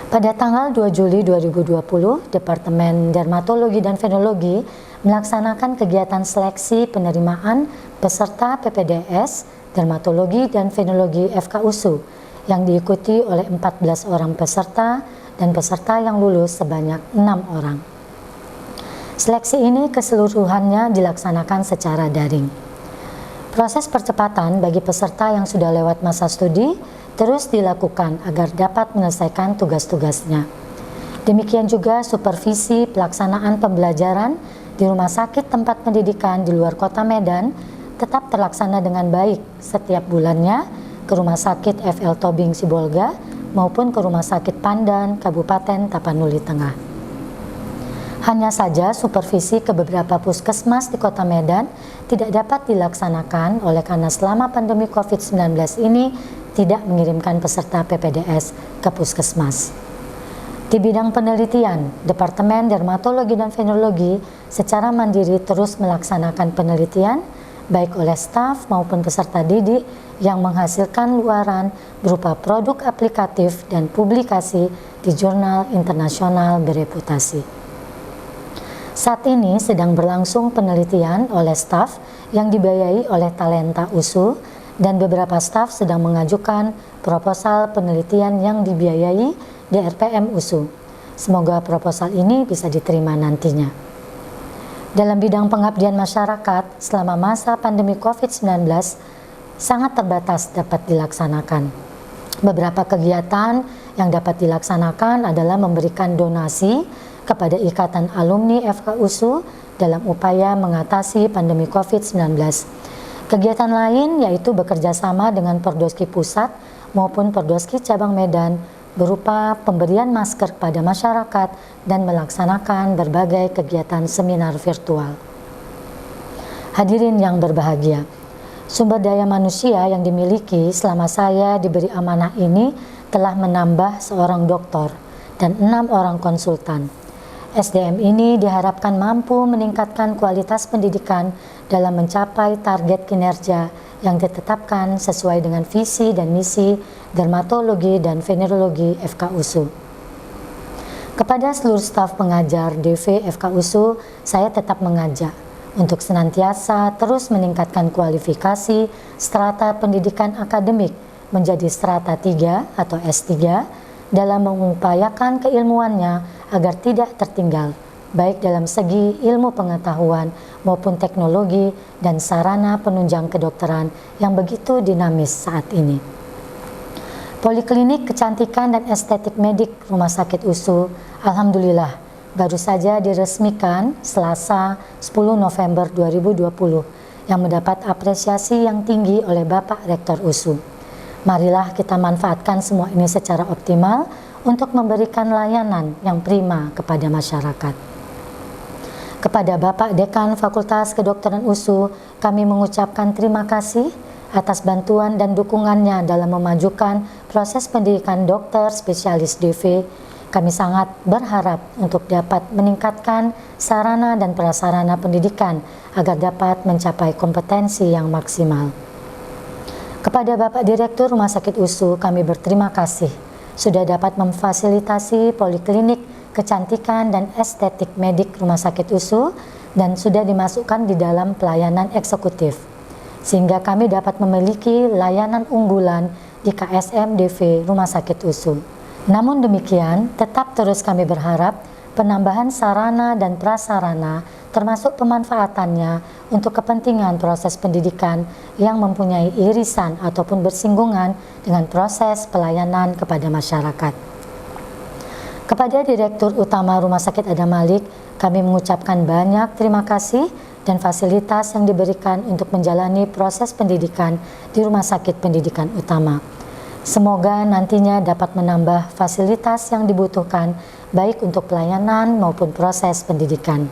Pada tanggal 2 Juli 2020, Departemen Dermatologi dan Venerologi melaksanakan kegiatan seleksi penerimaan peserta PPDS Dermatologi dan Venerologi FKUSU yang diikuti oleh 14 orang peserta dan peserta yang lulus sebanyak 6 orang. Seleksi ini keseluruhannya dilaksanakan secara daring. Proses percepatan bagi peserta yang sudah lewat masa studi terus dilakukan agar dapat menyelesaikan tugas-tugasnya. Demikian juga supervisi pelaksanaan pembelajaran di rumah sakit tempat pendidikan di luar kota Medan tetap terlaksana dengan baik setiap bulannya ke Rumah Sakit FL Tobing Sibolga maupun ke Rumah Sakit Pandan Kabupaten Tapanuli Tengah. Hanya saja supervisi ke beberapa puskesmas di kota Medan tidak dapat dilaksanakan oleh karena selama pandemi COVID-19 ini tidak mengirimkan peserta PPDS ke puskesmas. Di bidang penelitian, Departemen Dermatologi dan Venerologi secara mandiri terus melaksanakan penelitian baik oleh staf maupun peserta didik yang menghasilkan luaran berupa produk aplikatif dan publikasi di jurnal internasional bereputasi. Saat ini sedang berlangsung penelitian oleh staf yang dibiayai oleh Talenta USU dan beberapa staf sedang mengajukan proposal penelitian yang dibiayai di RPM USU. Semoga proposal ini bisa diterima nantinya. Dalam bidang pengabdian masyarakat selama masa pandemi COVID-19 sangat terbatas dapat dilaksanakan. Beberapa kegiatan yang dapat dilaksanakan adalah memberikan donasi kepada Ikatan Alumni FKUSU dalam upaya mengatasi pandemi COVID-19. Kegiatan lain yaitu bekerja sama dengan Pordoski Pusat maupun Pordoski Cabang Medan berupa pemberian masker kepada masyarakat dan melaksanakan berbagai kegiatan seminar virtual. Hadirin yang berbahagia, sumber daya manusia yang dimiliki selama saya diberi amanah ini telah menambah seorang doktor dan 6 orang konsultan. SDM ini diharapkan mampu meningkatkan kualitas pendidikan dalam mencapai target kinerja yang ditetapkan sesuai dengan visi dan misi dermatologi dan venerologi FKUSU. Kepada seluruh staf pengajar DV FKUSU, saya tetap mengajak untuk senantiasa terus meningkatkan kualifikasi strata pendidikan akademik menjadi strata 3 atau S3 dalam mengupayakan keilmuannya agar tidak tertinggal, baik dalam segi ilmu pengetahuan maupun teknologi dan sarana penunjang kedokteran yang begitu dinamis saat ini. Poliklinik Kecantikan dan Estetik Medik Rumah Sakit USU, alhamdulillah, baru saja diresmikan Selasa 10 November 2020 yang mendapat apresiasi yang tinggi oleh Bapak Rektor USU. Marilah kita manfaatkan semua ini secara optimal untuk memberikan layanan yang prima kepada masyarakat. Kepada Bapak Dekan Fakultas Kedokteran USU, kami mengucapkan terima kasih atas bantuan dan dukungannya dalam memajukan proses pendidikan dokter spesialis DV. Kami sangat berharap untuk dapat meningkatkan sarana dan prasarana pendidikan agar dapat mencapai kompetensi yang maksimal. Kepada Bapak Direktur Rumah Sakit USU, kami berterima kasih sudah dapat memfasilitasi poliklinik kecantikan dan estetik medik Rumah Sakit USU dan sudah dimasukkan di dalam pelayanan eksekutif, sehingga kami dapat memiliki layanan unggulan di KSM DV Rumah Sakit USU. Namun demikian, tetap terus kami berharap penambahan sarana dan prasarana termasuk pemanfaatannya untuk kepentingan proses pendidikan yang mempunyai irisan ataupun bersinggungan dengan proses pelayanan kepada masyarakat. Kepada Direktur Utama Rumah Sakit Adam Malik, kami mengucapkan banyak terima kasih dan fasilitas yang diberikan untuk menjalani proses pendidikan di Rumah Sakit Pendidikan Utama. Semoga nantinya dapat menambah fasilitas yang dibutuhkan baik untuk pelayanan maupun proses pendidikan.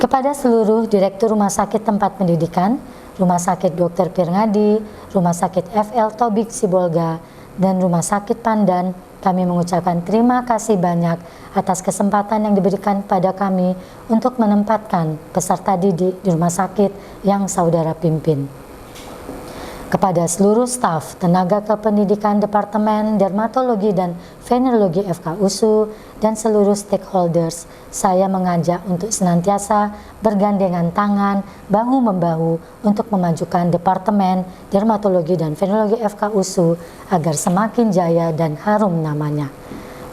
Kepada seluruh Direktur Rumah Sakit Tempat Pendidikan, Rumah Sakit Dr. Pirngadi, Rumah Sakit FL Tobik Sibolga, dan Rumah Sakit Pandan, kami mengucapkan terima kasih banyak atas kesempatan yang diberikan pada kami untuk menempatkan peserta didik di rumah sakit yang saudara pimpin. Kepada seluruh staf tenaga kependidikan Departemen Dermatologi dan Venerologi FKUSU dan seluruh stakeholders, saya mengajak untuk senantiasa bergandengan tangan, bahu-membahu untuk memajukan Departemen Dermatologi dan Venerologi FKUSU agar semakin jaya dan harum namanya.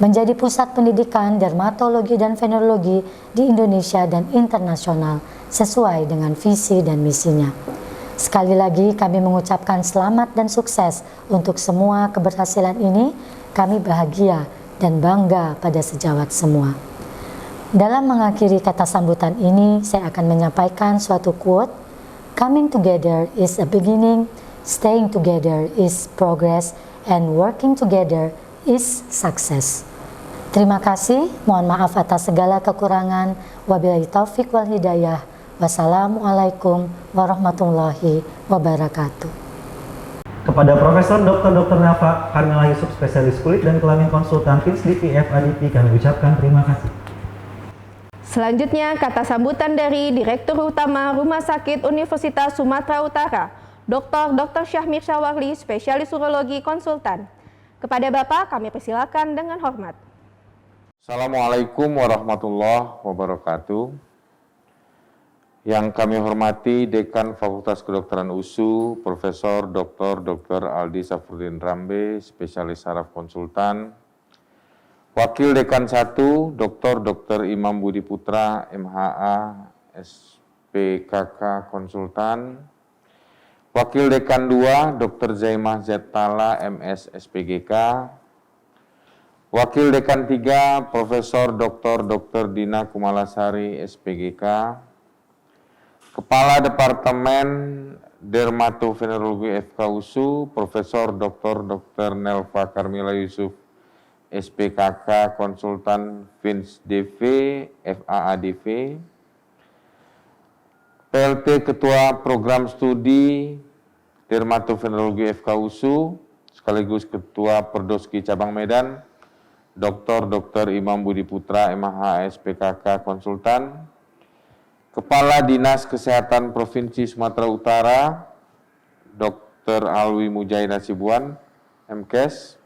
Menjadi pusat pendidikan dermatologi dan venerologi di Indonesia dan internasional sesuai dengan visi dan misinya. Sekali lagi kami mengucapkan selamat dan sukses untuk semua keberhasilan ini. Kami bahagia dan bangga pada sejawat semua. Dalam mengakhiri kata sambutan ini, saya akan menyampaikan suatu quote. Coming together is a beginning, staying together is progress, and working together is success. Terima kasih, mohon maaf atas segala kekurangan. Wabillahi taufik wal hidayah. Wassalamualaikum warahmatullahi wabarakatuh. Kepada Profesor Dr. Nafa Karmila Yusuf, spesialis kulit dan kelamin konsultan FINS DVF ADP, kami ucapkan terima kasih. Selanjutnya, kata sambutan dari Direktur Utama Rumah Sakit Universitas Sumatera Utara, Dr. Syahmir Syawarli, spesialis urologi konsultan. Kepada Bapak, kami persilakan dengan hormat. Assalamualaikum warahmatullahi wabarakatuh. Yang kami hormati Dekan Fakultas Kedokteran USU, Profesor Dr. Aldi Safruddin Rambe, spesialis saraf konsultan. Wakil Dekan 1, Dr. Imam Budi Putra, MHA, SPKK konsultan. Wakil Dekan 2, Dr. Zaimah Zetala, MS, SPGK. Wakil Dekan 3, Profesor Dr. Dina Kumalasari, SPGK. Kepala Departemen Dermatovenerologi FKUSU, Profesor Dr. Nelva Karmila Yusuf, SPKK konsultan FINS DV, FAADV. PLT Ketua Program Studi Dermatovenerologi FKUSU, sekaligus Ketua Perdoski Cabang Medan, Dr. Imam Budi Putra, MH, SPKK konsultan. Kepala Dinas Kesehatan Provinsi Sumatera Utara, Dr. Alwi Mujahid Hasibuan, MKes.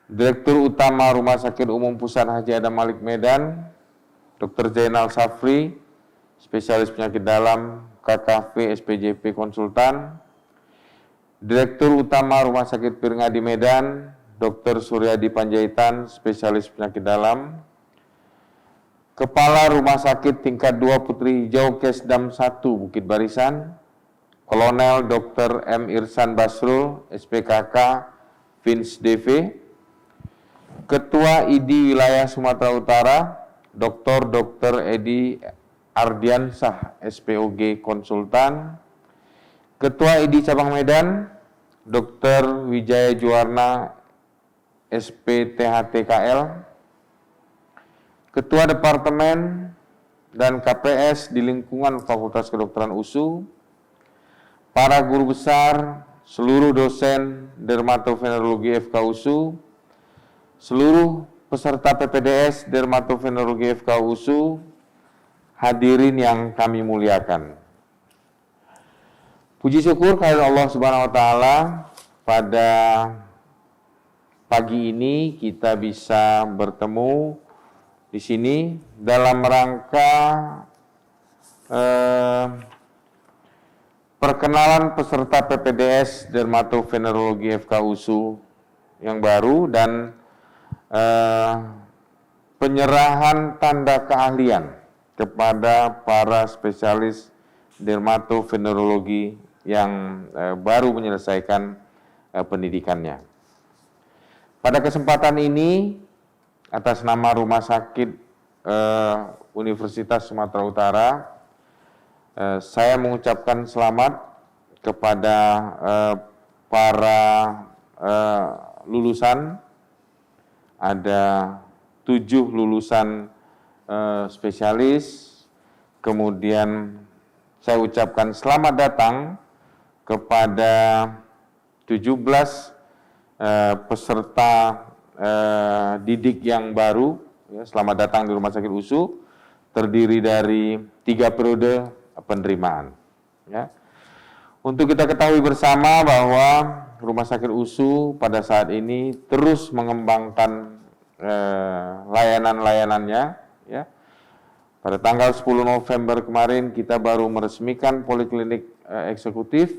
Direktur Utama Rumah Sakit Umum Pusat Haji Adam Malik Medan, Dr. Zainal Safri, spesialis penyakit dalam, KKV SPJP konsultan. Direktur Utama Rumah Sakit Pirngadi Medan, Dr. Suryadi Panjaitan, spesialis penyakit dalam. Kepala Rumah Sakit Tingkat 2 Putri Hijau Kesdam 1 Bukit Barisan, Kolonel Dr. M. Irsan Basrul, SPKK FINS DV. Ketua ID Wilayah Sumatera Utara, Dr. Edi Ardiansah, SPOG konsultan. Ketua ID Cabang Medan, Dr. Wijaya Juwarna, SPTHTKL. Ketua Departemen dan KPS di lingkungan Fakultas Kedokteran USU, para guru besar, seluruh dosen Dermatovenerologi FKUSU, seluruh peserta PPDS Dermatovenerologi FKUSU, hadirin yang kami muliakan. Puji syukur kehadirat Allah Subhanahu wa taala, pada pagi ini kita bisa bertemu di sini dalam rangka perkenalan peserta PPDS Dermatovenerologi FKUSU yang baru dan penyerahan tanda keahlian kepada para spesialis dermatovenerologi yang baru menyelesaikan pendidikannya. Pada kesempatan ini, atas nama Rumah Sakit Universitas Sumatera Utara, Saya mengucapkan selamat kepada para lulusan. Ada 7 lulusan spesialis. Kemudian saya ucapkan selamat datang kepada 17 peserta didik yang baru. Ya, selamat datang di Rumah Sakit USU, terdiri dari 3 periode penerimaan. Ya. Untuk kita ketahui bersama bahwa Rumah Sakit USU pada saat ini terus mengembangkan layanan-layanannya. Ya. Pada tanggal 10 November kemarin kita baru meresmikan poliklinik eksekutif.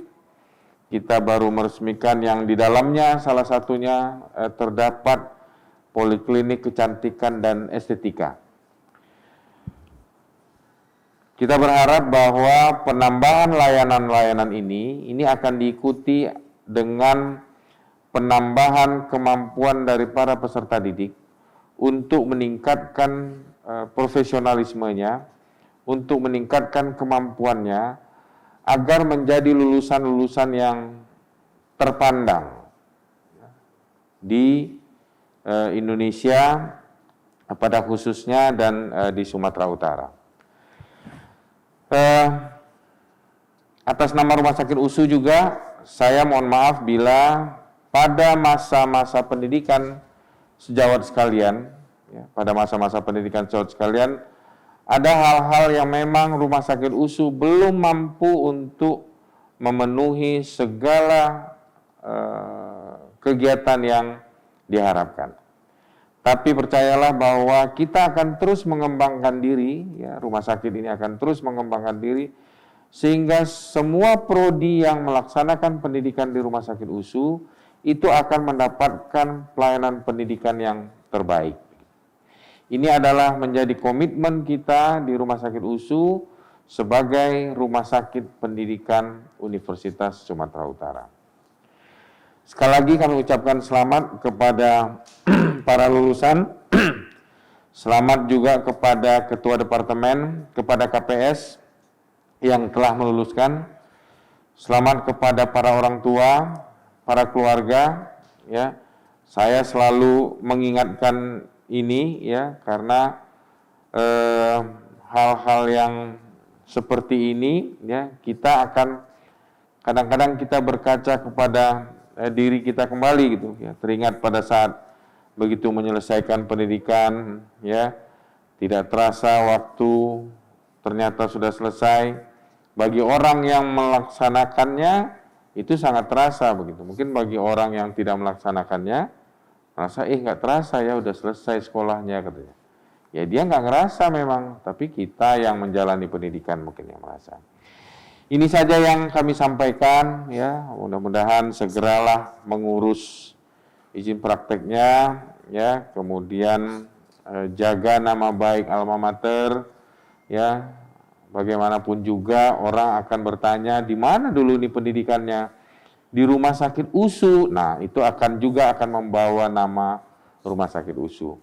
Kita baru meresmikan yang di dalamnya salah satunya terdapat poliklinik kecantikan dan estetika. Kita berharap bahwa penambahan layanan-layanan ini akan diikuti dengan penambahan kemampuan dari para peserta didik untuk meningkatkan profesionalismenya, untuk meningkatkan kemampuannya, agar menjadi lulusan-lulusan yang terpandang di Indonesia pada khususnya dan di Sumatera Utara. Atas nama Rumah Sakit USU juga, saya mohon maaf bila pada masa-masa pendidikan sejawat sekalian, ya, pada masa-masa pendidikan sejawat sekalian, ada hal-hal yang memang Rumah Sakit USU belum mampu untuk memenuhi segala kegiatan yang diharapkan. Tapi percayalah bahwa kita akan terus mengembangkan diri, ya, rumah sakit ini akan terus mengembangkan diri, sehingga semua prodi yang melaksanakan pendidikan di Rumah Sakit USU itu akan mendapatkan pelayanan pendidikan yang terbaik. Ini adalah menjadi komitmen kita di Rumah Sakit USU sebagai Rumah Sakit Pendidikan Universitas Sumatera Utara. Sekali lagi kami ucapkan selamat kepada para lulusan, selamat juga kepada Ketua Departemen, kepada KPS yang telah meluluskan, selamat kepada para orang tua, para keluarga, ya. Saya selalu mengingatkan ini, ya, karena hal-hal yang seperti ini, ya, kita akan kadang-kadang kita berkaca kepada diri kita kembali gitu, ya. Teringat pada saat begitu menyelesaikan pendidikan, ya, tidak terasa waktu ternyata sudah selesai. Bagi orang yang melaksanakannya itu sangat terasa begitu. Mungkin bagi orang yang tidak melaksanakannya merasa nggak terasa, ya udah selesai sekolahnya katanya. Ya dia nggak ngerasa memang, tapi kita yang menjalani pendidikan mungkin yang merasa. Ini saja yang kami sampaikan, ya. Mudah-mudahan segeralah mengurus izin prakteknya, ya. Kemudian jaga nama baik alma mater, ya. Bagaimanapun juga orang akan bertanya di mana dulu nih pendidikannya, di Rumah Sakit USU. Nah itu akan membawa nama Rumah Sakit USU.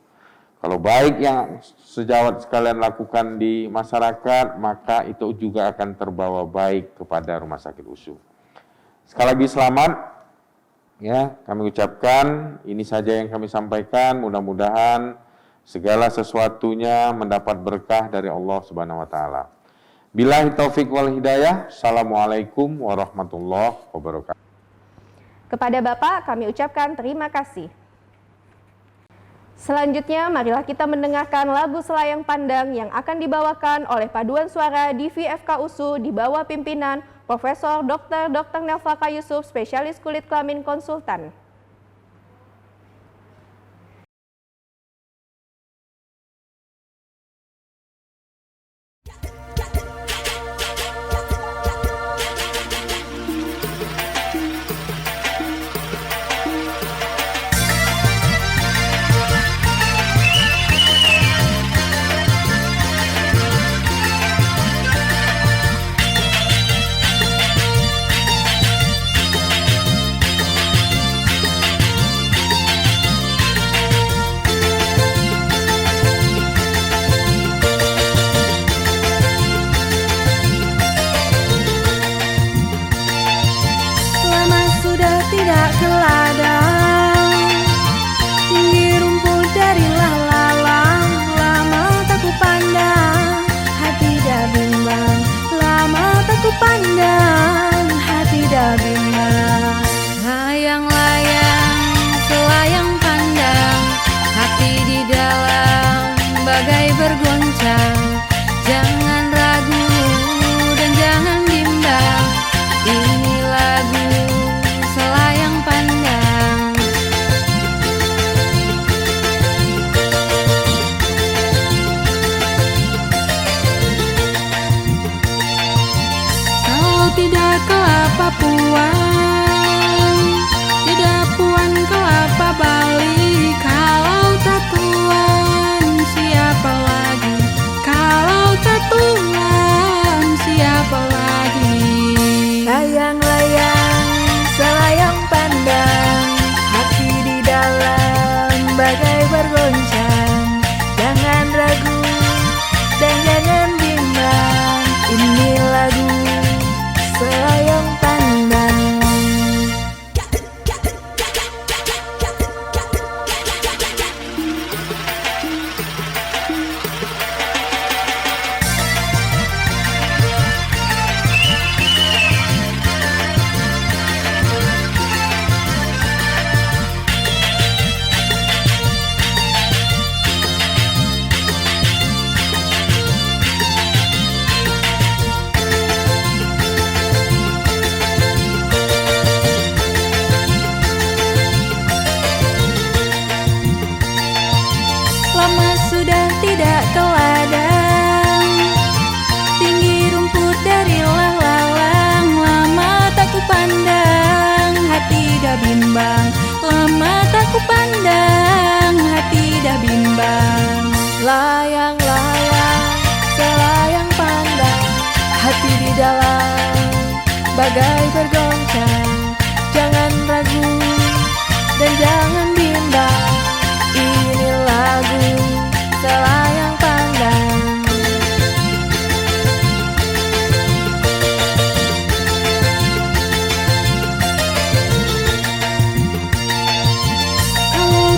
Kalau baik yang sejawat sekalian lakukan di masyarakat, maka itu juga akan terbawa baik kepada Rumah Sakit USU. Sekali lagi selamat, ya, kami ucapkan. Ini saja yang kami sampaikan. Mudah-mudahan segala sesuatunya mendapat berkah dari Allah Subhanahu wa taala. Billahi taufik wal hidayah. Assalamualaikum warahmatullahi wabarakatuh. Kepada Bapak kami ucapkan terima kasih. Selanjutnya, marilah kita mendengarkan lagu Selayang Pandang yang akan dibawakan oleh paduan suara Divi FK USU di bawah pimpinan Profesor Dr. Nelvaka Yusuf, spesialis kulit kelamin konsultan.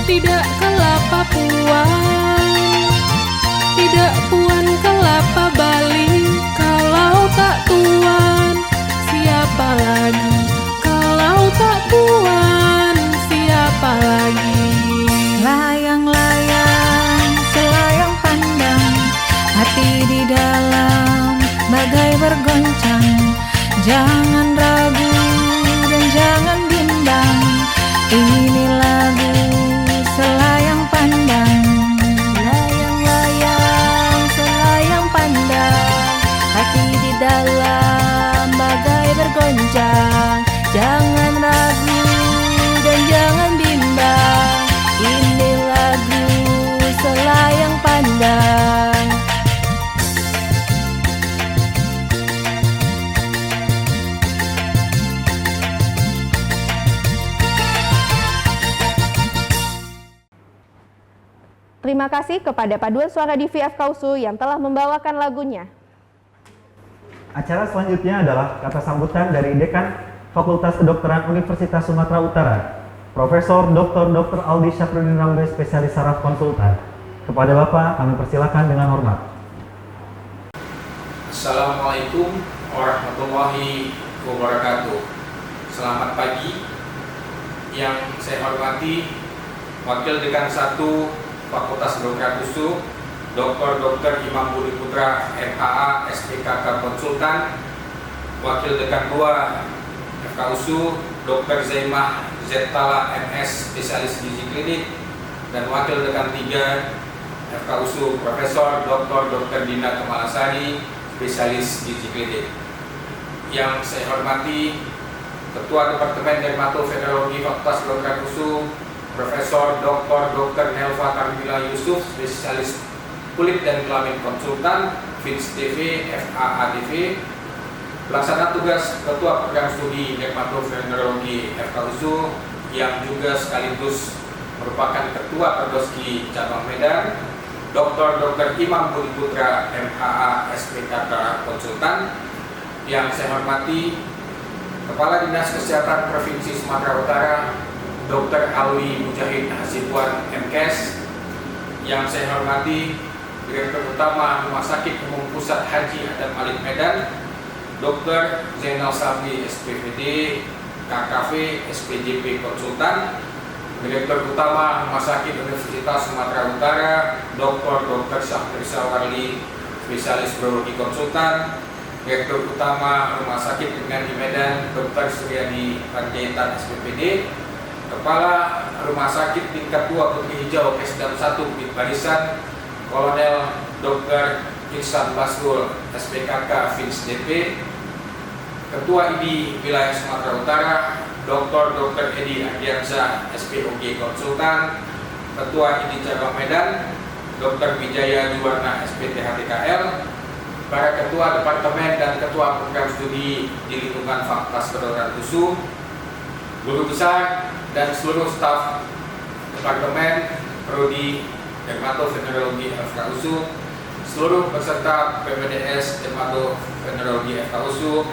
tidak kelapa puan, tidak puan kelapa Bali. Kalau tak tuan, siapa lagi? Kalau tak puan, siapa lagi? Layang-layang, selayang pandang, hati di dalam bagai bergoncang. Jangan ragu dan jangan bimbang, ini lagu selayang pandang. Layang-layang, selayang pandang, hati di dalam bagai bergoncang. Jangan ragu dan jangan bimbang, ini lagu selayang pandang. Terima kasih kepada Paduan Suara Divi FKUSU yang telah membawakan lagunya. Acara selanjutnya adalah kata sambutan dari Dekan Fakultas Kedokteran Universitas Sumatera Utara, Profesor Dr. Aldi Syafruddin Rambe, spesialis saraf konsultan. Kepada Bapak kami persilakan dengan hormat. Assalamualaikum warahmatullahi wabarakatuh. Selamat pagi. Yang saya hormati Wakil Dekan 1 Fakultas Kedokteran USU, Dr. Imam Budi Putra, MAA, SPKK Konsultan, Wakil Dekan 2 FKUSU, Dr. Zaimah Zetala, MS, Spesialis Gizi Klinik, dan Wakil Dekan 3 FKUSU, Profesor Dr. Dina Kemalasari, Spesialis Gizi Klinik. Yang saya hormati Ketua Departemen Dermatovenerologi Fakultas Kedokteran USU, Profesor Dr. Nelva Karmila Yusuf, Spesialis Kulit dan Kelamin Konsultan, FINS-DV, FAADV. Pelaksana tugas Ketua Program Studi Dermatovenerologi FKUSU yang juga sekaligus merupakan Ketua Perdoski Cabang Medan, Dr. Imam Budi Putra, MAA, SPKK Konsultan. Yang saya hormati Kepala Dinas Kesehatan Provinsi Sumatera Utara, Dr. Alwi Mujahid Hasibuan, MKes. Yang saya hormati Direktur Utama Rumah Sakit Umum Pusat Haji Adam Malik Medan, Dr. Zainal Sabri, SPPD, KKV, SPJP Konsultan. Direktur Utama Rumah Sakit Universitas Sumatera Utara, Dr. Syahrir Sawarli, Spesialis Urologi Konsultan. Direktur Utama Rumah Sakit Dengan di Medan, Dr. Suryadi Panjaitan, SPPD. Kepala Rumah Sakit Tingkat 2 Putri Hijau, Esdam 1 Bukit Barisan, Kolonel Dr. Ihsan Basrul, SPKK FINS-DP. Ketua ID Wilayah Sumatera Utara, Dr. Edi Ardiansyah, SPOG Konsultan. Ketua ID Cabang Medan, Dr. Wijaya Juwarna, SPTHTKL. Para Ketua Departemen dan Ketua Program Studi di lingkungan Fakultas Kedokteran USU, guru besar dan seluruh staf Departemen Prodi Dermatovenerologi FKUSU, seluruh peserta PPDS Dermatovenerologi FKUSU,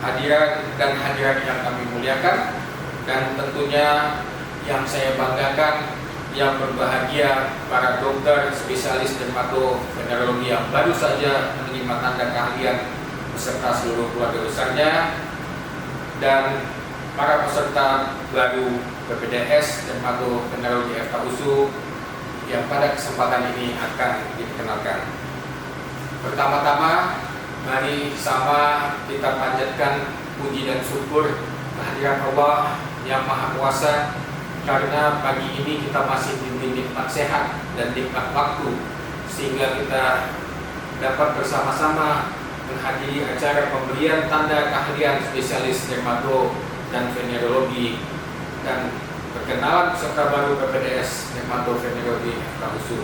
hadirin dan hadirat yang kami muliakan, dan tentunya yang saya banggakan, yang berbahagia para dokter spesialis dermatovenerologi yang baru saja menerima tanda keahlian beserta seluruh keluarga besarnya, dan para peserta baru PPDS Dermatovenerologi FKUSU yang pada kesempatan ini akan diperkenalkan. Pertama-tama, mari sama kita panjatkan puji dan syukur kehadiran Allah yang Maha Kuasa, karena pagi ini kita masih diberi nikmat sehat dan nikmat waktu, sehingga kita dapat bersama-sama menghadiri acara pemberian tanda keahlian spesialis dermato dan venerologi dan perkenalan peserta baru PPDS Dermatovenerologi FKUSU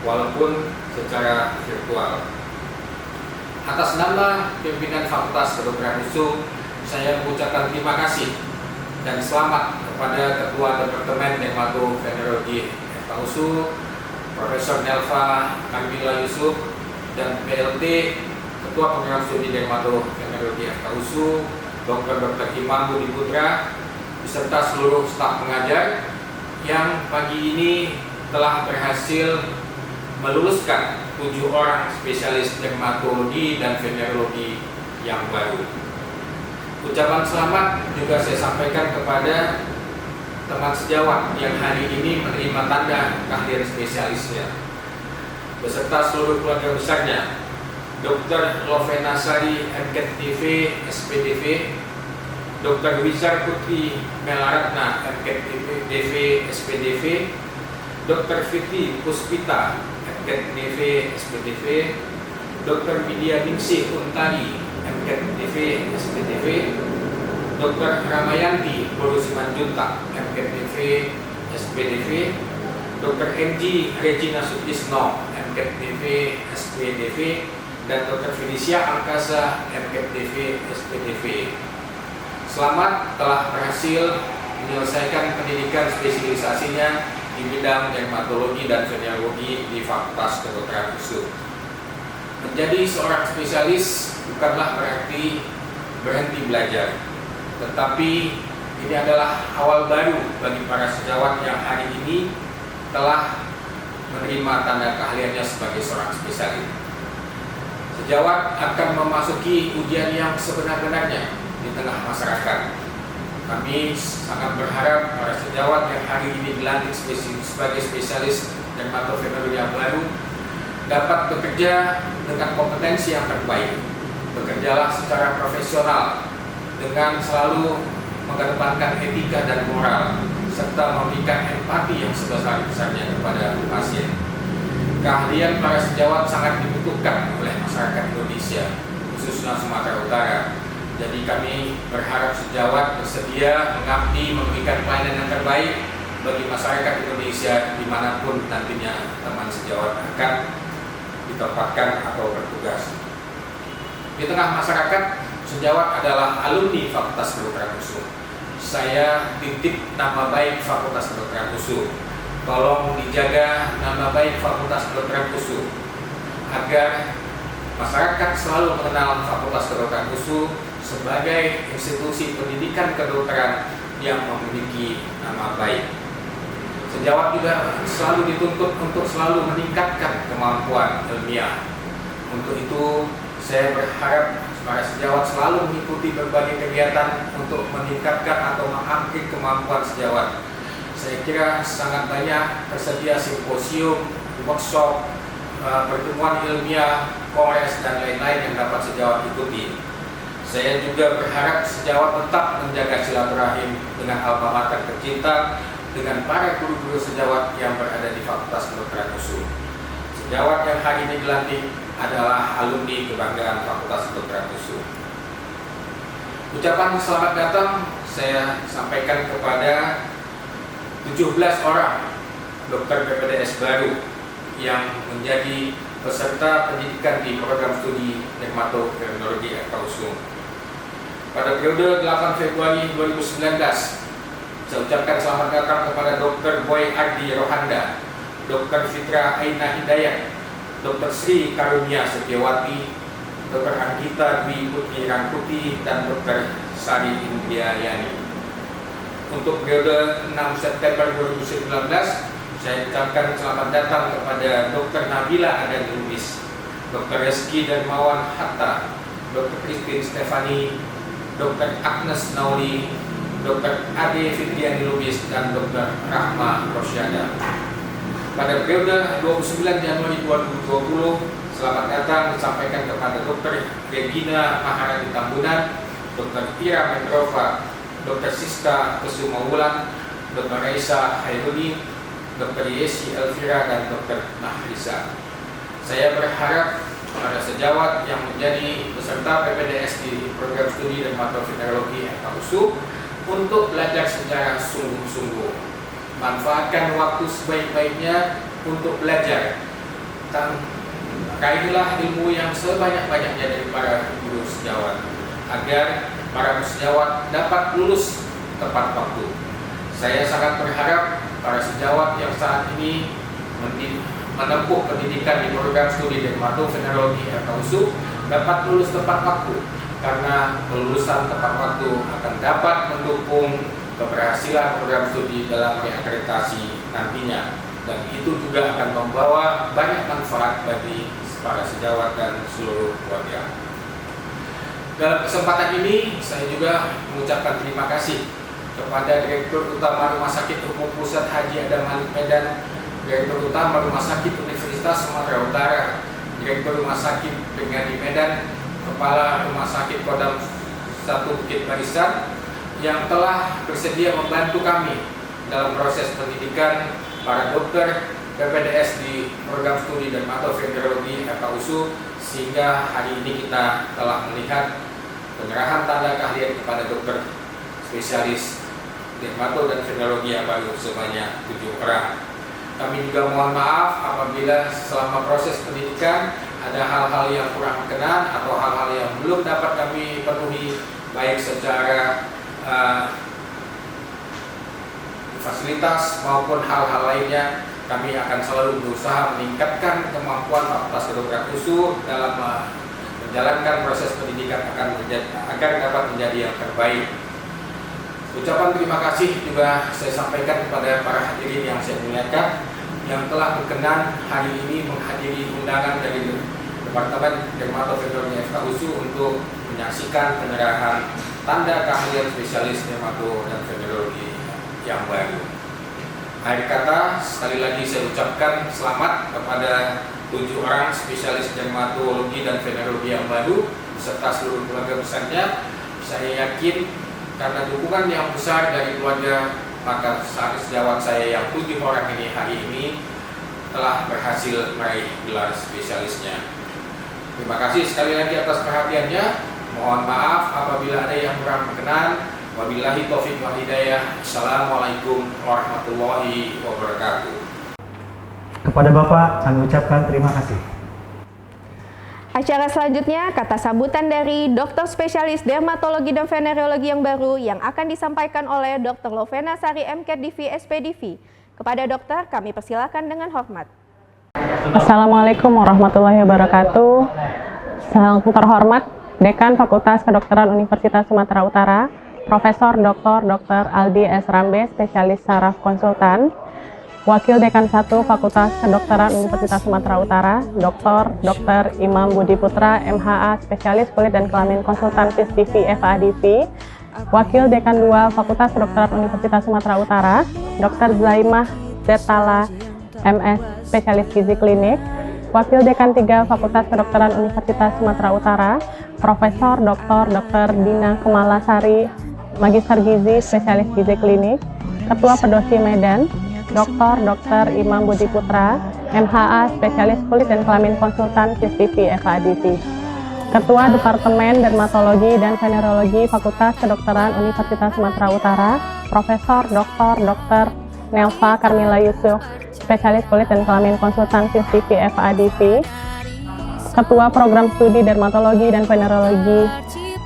walaupun secara virtual. Atas nama pimpinan Fakultas Kedokteran USU, saya mengucapkan terima kasih dan selamat kepada Ketua Departemen Dermatovenerologi FKUSU, Profesor Nelva Karmila Yusuf, dan PLT Ketua Program Studi Dermatovenerologi FKUSU, Dr. Imam Budi Putra, beserta seluruh staf pengajar yang pagi ini telah berhasil meluluskan 7 orang spesialis dermatologi dan venerologi yang baru. Ucapan selamat juga saya sampaikan kepada teman sejawat yang hari ini menerima tanda keahlian spesialisnya, beserta seluruh keluarga besarnya, Dr. Lovena Sari, MKTV, SPDV, Dr. Wizar Putri Melaratna, MKTV, SPDV, Dr. Fitri Puspita, MKTV, SPDV, Dr. Widya Ningsih Untari, MKTV, SPDV, Dr. Ramayanti Boru Simanjuntak, MKTV, SPDV, Dr. MG Regina Sutisno, MKTV, SPDV, dan Dr. Felicia Angkasa, MKTV, SPDV. Selamat telah berhasil menyelesaikan pendidikan spesialisasinya di bidang dermatologi dan venerologi di Fakultas Kedokteran USU. Menjadi seorang spesialis bukanlah berarti berhenti belajar, tetapi ini adalah awal baru bagi para sejawat yang hari ini telah menerima tanda keahliannya sebagai seorang spesialis. Sejawat akan memasuki ujian yang sebenar-benarnya di tengah masyarakat. Kami sangat berharap para sejawat yang hari ini dilantik sebagai spesialis dermatovenerologi yang baru dapat bekerja dengan kompetensi yang terbaik. Bekerjalah secara profesional dengan selalu mengedepankan etika dan moral, serta memberikan empati yang sebesar-besarnya kepada pasien. Keahlian para sejawat sangat dibutuhkan oleh masyarakat Indonesia, khususnya Sumatera Utara. Jadi kami berharap sejawat bersedia mengabdi, memberikan pelayanan yang terbaik bagi masyarakat Indonesia dimanapun nantinya teman sejawat akan ditempatkan atau bertugas. Di tengah masyarakat, sejawat adalah alumni Fakultas Kedokteran USU. Saya titip nama baik Fakultas Kedokteran USU. Tolong dijaga nama baik Fakultas Kedokteran USU agar masyarakat selalu mengenal Fakultas Kedokteran USU sebagai institusi pendidikan kedokteran yang memiliki nama baik. Sejawat juga selalu dituntut untuk selalu meningkatkan kemampuan ilmiah. Untuk itu, saya berharap para sejawat selalu mengikuti berbagai kegiatan untuk meningkatkan atau mengupgrade kemampuan sejawat. Saya kira sangat banyak tersedia simposium, workshop, pertemuan ilmiah, kongres, dan lain-lain yang dapat sejawat ikuti. Saya juga berharap sejawat tetap menjaga silaturahim dengan alma mater tercinta dengan para guru-guru sejawat yang berada di Fakultas Kedokteran USU. Sejawat yang hari ini dilantik adalah alumni kebanggaan Fakultas Kedokteran USU. Ucapan selamat datang saya sampaikan kepada 17 orang dokter PPDS baru yang menjadi peserta pendidikan di program studi dermatovenerologi FKUSU. Pada periode 8 Februari 2019, saya ucapkan selamat datang kepada Dr. Boy Ardi Rohanda, Dr. Fitra Aina Hidayat, Dr. Sri Karunia Setiawati, Dr. Anggita Dwi Putri Rangkuti, dan Dr. Sari Indriayani. Untuk periode 6 September 2019, saya ucapkan selamat datang kepada Dr. Nabila Adan Lubis, Dr. Reski Darmawan Hatta, Dr. Christine Stefani, Dr. Agnes Nauli, Dr. Ade Fitriani Lubis, dan Dr. Rahma Rosyada. Pada periode 29 Januari 2020, selamat datang disampaikan kepada Dr. Regina Maharani Tambunan, Dr. Ira Mendrova, Dr. Siska Kesumawulan, Dr. Raisa Hairudi, Dr. Yesi Elvira, dan Dr. Nahrisa. Saya berharap para sejawat yang menjadi peserta PPDS di program studi dermatovenerologi FKUSU untuk belajar secara sungguh-sungguh. Manfaatkan waktu sebaik-baiknya untuk belajar. Raihlah ilmu yang sebanyak-banyaknya dari para guru sejawat agar para sejawat dapat lulus tepat waktu. Saya sangat berharap para sejawat yang saat ini menempuh pendidikan di program studi dermatovenerologi FKUSU dapat lulus tepat waktu, karena kelulusan tepat waktu akan dapat mendukung keberhasilan program studi dalam reakreditasi nantinya, dan itu juga akan membawa banyak manfaat bagi para sejawat dan seluruh keluarga. Dalam kesempatan ini saya juga mengucapkan terima kasih kepada Direktur Utama Rumah Sakit Umum Pusat Haji Adam Malik Medan, Direktur Utama Rumah Sakit Universitas Sumatera Utara, Direktur Rumah Sakit Pengadi Medan, Kepala Rumah Sakit Kodam 1 Bukit Barisan yang telah bersedia membantu kami dalam proses pendidikan para dokter PPDS di program studi dermatovenerologi FKUSU, sehingga hari ini kita telah melihat penyerahan tanda keahlian kepada dokter spesialis dermato dan venerologi yang baru sebanyak 7 orang. Kami juga mohon maaf apabila selama proses pendidikan ada hal-hal yang kurang berkenan atau hal-hal yang belum dapat kami penuhi, baik secara fasilitas maupun hal-hal lainnya. Kami akan selalu berusaha meningkatkan kemampuan Fakultas Kedokteran USU dalam menjalankan proses pendidikan agar dapat menjadi yang terbaik. Ucapan terima kasih juga saya sampaikan kepada para hadirin yang saya muliakan yang telah berkenan hari ini menghadiri undangan dari Departemen Dermatovenerologi FKUSU untuk menyaksikan penyerahan tanda keahlian spesialis dermato dan venerologi yang baru. Akhir kata, sekali lagi saya ucapkan selamat kepada 7 orang spesialis dermatologi dan venerologi yang baru beserta seluruh keluarga besarnya. Saya yakin karena dukungan yang besar dari keluarga, maka sejawat saya yang 7 orang ini hari ini telah berhasil meraih gelar spesialisnya. Terima kasih sekali lagi atas perhatiannya. Mohon maaf apabila ada yang kurang berkenan. Wabillahi taufiq wal hidayah. Assalamualaikum warahmatullahi wabarakatuh. Kepada Bapak kami ucapkan terima kasih. Acara selanjutnya kata sambutan dari dokter spesialis dermatologi dan venerologi yang baru yang akan disampaikan oleh Dr. Lovena Sari MKDV SPDV. Kepada dokter kami persilakan dengan hormat. Assalamualaikum warahmatullahi wabarakatuh. Yang terhormat Dekan Fakultas Kedokteran Universitas Sumatera Utara, Profesor Dr. Aldi S. Rambe, spesialis saraf konsultan, Wakil Dekan 1 Fakultas Kedokteran Universitas Sumatera Utara, Dr. Imam Budi Putra, MHA, spesialis kulit dan kelamin konsultan FISDV FADV, Wakil Dekan 2 Fakultas Kedokteran Universitas Sumatera Utara, Dr. Zaimah Zetala, MS, spesialis gizi klinik, Wakil Dekan 3 Fakultas Kedokteran Universitas Sumatera Utara, Profesor Dr. Dina Kemalasari, Magister Gizi, spesialis gizi klinik, Ketua Pedosi Medan, Dr. Imam Budi Putra, MHA, spesialis kulit dan kelamin konsultan FISDV FADV, Ketua Departemen Dermatologi dan Venerologi Fakultas Kedokteran Universitas Sumatera Utara, Profesor Dr. Nelva Karmila Yusuf, spesialis kulit dan kelamin konsultan FISDV FADV, Ketua Program Studi Dermatologi dan Venerologi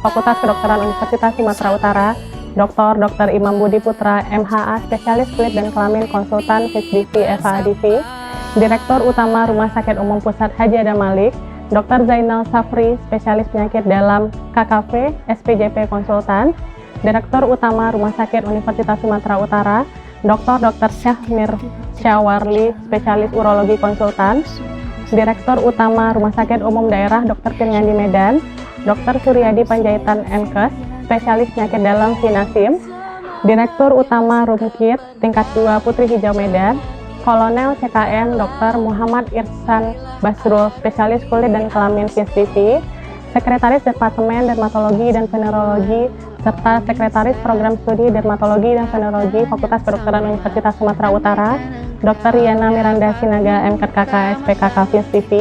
Fakultas Kedokteran Universitas Sumatera Utara, Dr. Imam Budi Putra, MHA, spesialis kulit dan kelamin konsultan FISDV FADV, Direktur Utama Rumah Sakit Umum Pusat Haji Adam Malik, Dr. Zainal Safri, spesialis penyakit dalam KKV, SPJP konsultan, Direktur Utama Rumah Sakit Universitas Sumatera Utara, Dr. Syahmir Syawarli, spesialis urologi konsultan, Direktur Utama Rumah Sakit Umum Daerah Dr. Pirngandi Medan, Dr. Suryadi Panjaitan MKes, spesialis penyakit dalam Vinasim, Direktur Utama Rumkit tingkat 2 Putri Hijau Medan, Kolonel CKM Dr. Muhammad Irsan Basrul, spesialis kulit dan kelamin FISDV, Sekretaris Departemen Dermatologi dan Venerologi, serta Sekretaris Program Studi Dermatologi dan Venerologi Fakultas Kedokteran Universitas Sumatera Utara, Dr. Riana Miranda Sinaga MKK SPKK FISDV,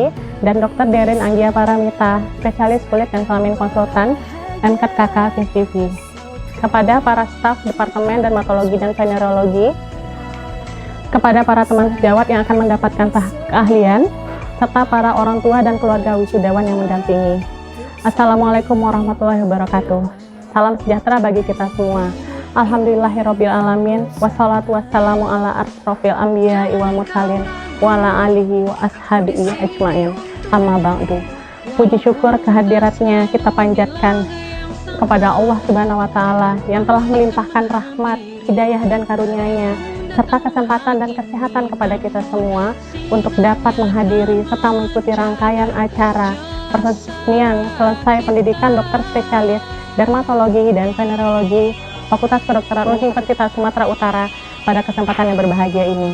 dan Dr. Derin Anggia Paramita, spesialis kulit dan kelamin konsultan MKK FISDV. Kepada para staf Departemen Dermatologi dan Venerologi, kepada para teman sejawat yang akan mendapatkan keahlian, serta para orang tua dan keluarga wisudawan yang mendampingi. Assalamualaikum warahmatullahi wabarakatuh. Salam sejahtera bagi kita semua. Alhamdulillahirabbil alamin, wassalatu wassalamu ala asrofil anbiya'i wal mursalin wa ala alihi wa ashabihi ajmain. Amma ba'du. Puji syukur kehadiratnya kita panjatkan kepada Allah Subhanahu wa taala yang telah melimpahkan rahmat hidayah dan karunia-Nya, serta kesempatan dan kesehatan kepada kita semua untuk dapat menghadiri serta mengikuti rangkaian acara peresmian selesai pendidikan dokter spesialis dermatologi dan venerologi Fakultas Kedokteran Universitas Sumatera Utara pada kesempatan yang berbahagia ini.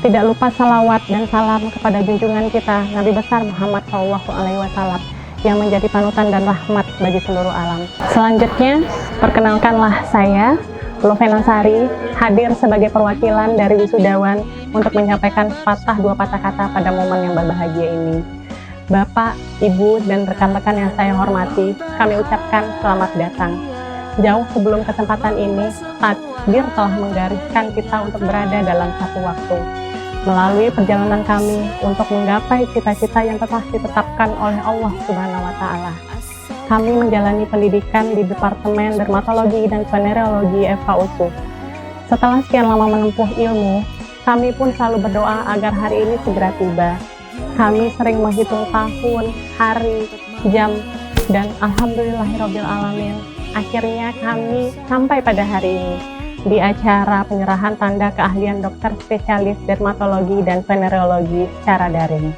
Tidak lupa salawat dan salam kepada junjungan kita Nabi besar Muhammad SAW yang menjadi panutan dan rahmat bagi seluruh alam. Selanjutnya, perkenalkanlah saya, Lovena Sari, hadir sebagai perwakilan dari wisudawan untuk menyampaikan dua patah kata pada momen yang berbahagia ini. Bapak, Ibu, dan rekan-rekan yang saya hormati, kami ucapkan selamat datang. Jauh sebelum kesempatan ini, takdir telah menggariskan kita untuk berada dalam satu waktu. Melalui perjalanan kami untuk menggapai cita-cita yang telah ditetapkan oleh Allah Subhanahu wa Ta'ala. Kami menjalani pendidikan di Departemen Dermatologi dan Venerologi FKUSU. Setelah sekian lama menempuh ilmu, kami pun selalu berdoa agar hari ini segera tiba. Kami sering menghitung tahun, hari, jam, dan alhamdulillahirabbil alamin. Akhirnya kami sampai pada hari ini di acara penyerahan tanda keahlian dokter spesialis dermatologi dan venerologi secara daring.